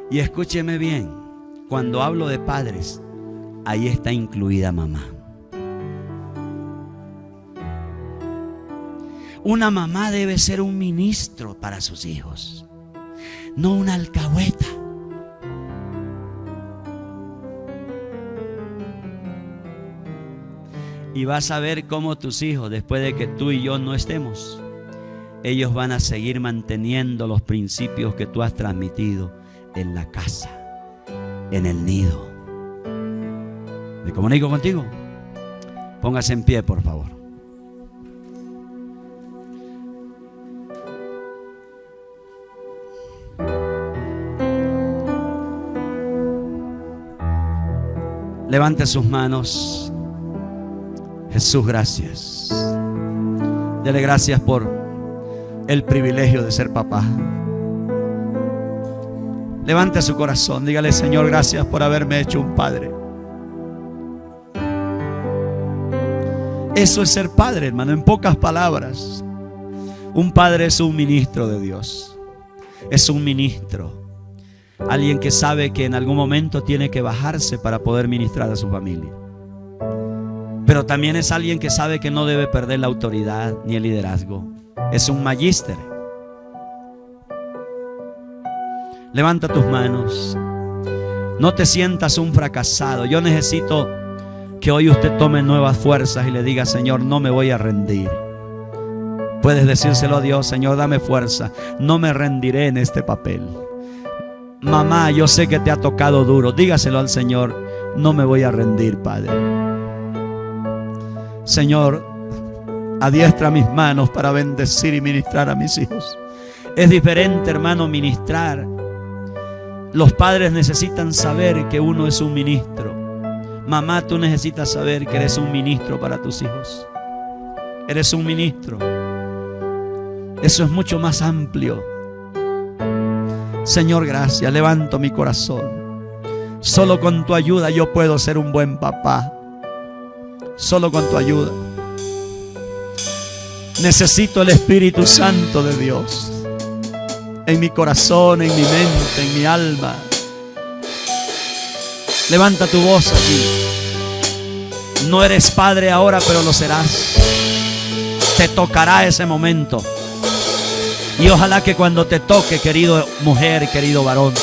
Y escúcheme bien, cuando hablo de padres, ahí está incluida mamá. Una mamá debe ser un ministro para sus hijos, no una alcahueta. Y vas a ver cómo tus hijos, después de que tú y yo no estemos, ellos van a seguir manteniendo los principios que tú has transmitido en la casa, en el nido. ¿Me comunico contigo? Póngase en pie, por favor. Levante sus manos. Jesús, gracias. Dele gracias por el privilegio de ser papá. Levante su corazón. Dígale: Señor, gracias por haberme hecho un padre. Eso es ser padre, hermano. En pocas palabras, un padre es un ministro de Dios. Es un ministro. Alguien que sabe que en algún momento tiene que bajarse para poder ministrar a su familia. Pero también es alguien que sabe que no debe perder la autoridad ni el liderazgo. Es un magíster. Levanta tus manos. No te sientas un fracasado. Yo necesito que hoy usted tome nuevas fuerzas y le diga: Señor, no me voy a rendir. Puedes decírselo a Dios: Señor, dame fuerza. No me rendiré en este papel. Mamá, yo sé que te ha tocado duro. Dígaselo al Señor: no me voy a rendir, Padre. Señor, adiestra mis manos para bendecir y ministrar a mis hijos. Es diferente, hermano, ministrar. Los padres necesitan saber que uno es un ministro. Mamá, tú necesitas saber que eres un ministro para tus hijos. Eres un ministro. Eso es mucho más amplio. Señor, gracias. Levanto mi corazón. Solo con tu ayuda yo puedo ser un buen papá. Solo con tu ayuda. Necesito el Espíritu Santo de Dios en mi corazón, en mi mente, en mi alma. Levanta tu voz aquí. No eres padre ahora, pero lo serás. Te tocará ese momento. Y ojalá que cuando te toque, querido mujer, querido varón,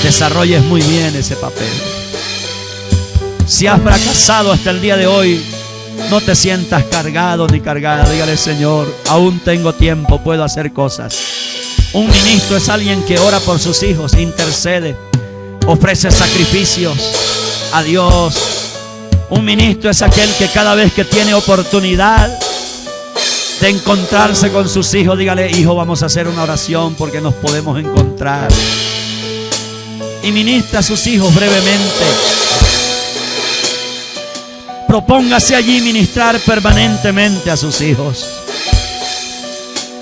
desarrolles muy bien ese papel. Si has fracasado hasta el día de hoy, no te sientas cargado ni cargada. Dígale: Señor, aún tengo tiempo, puedo hacer cosas. Un ministro es alguien que ora por sus hijos, intercede, ofrece sacrificios a Dios. Un ministro es aquel que cada vez que tiene oportunidad de encontrarse con sus hijos, dígale: hijo, vamos a hacer una oración porque nos podemos encontrar. Y ministra a sus hijos brevemente. Propóngase allí ministrar permanentemente a sus hijos.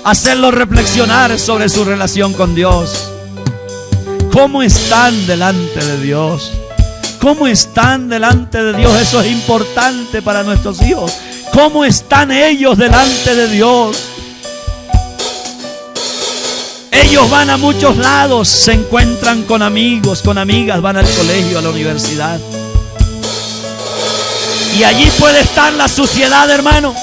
Hacerlos reflexionar sobre su relación con Dios. ¿Cómo están delante de Dios? ¿Cómo están delante de Dios? Eso es importante para nuestros hijos. ¿Cómo están ellos delante de Dios? Ellos van a muchos lados, se encuentran con amigos, con amigas, van al colegio, a la universidad. Y allí puede estar la suciedad, hermano.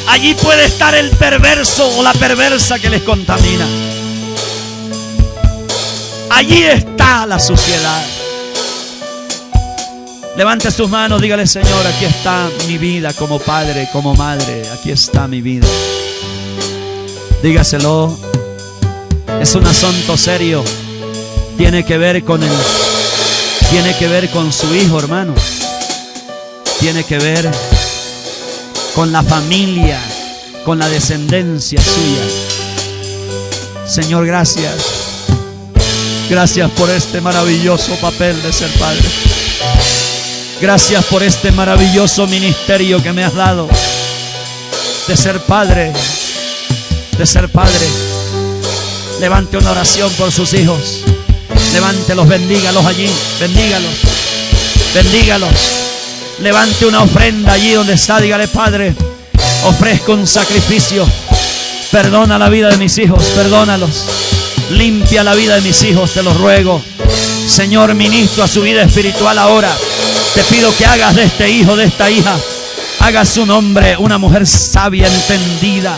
Allí puede estar el perverso o la perversa que les contamina. Allí está la suciedad. Levante sus manos, dígale: Señor, aquí está mi vida como padre, como madre. Aquí está mi vida. Dígaselo. Es un asunto serio. Tiene que ver con su hijo, hermano. Tiene que ver con la familia, con la descendencia suya. Señor, gracias. Gracias por este maravilloso papel de ser padre. Gracias por este maravilloso ministerio que me has dado de ser padre. De ser padre. Levante una oración por sus hijos. Levántelos, bendígalos allí. Bendígalos. Bendígalos. Levante una ofrenda allí donde está. Dígale: Padre, ofrezco un sacrificio. Perdona la vida de mis hijos. Perdónalos. Limpia la vida de mis hijos, te lo ruego. Señor, ministro a su vida espiritual ahora. Te pido que hagas de este hijo, de esta hija, hagas un hombre, una mujer sabia, entendida.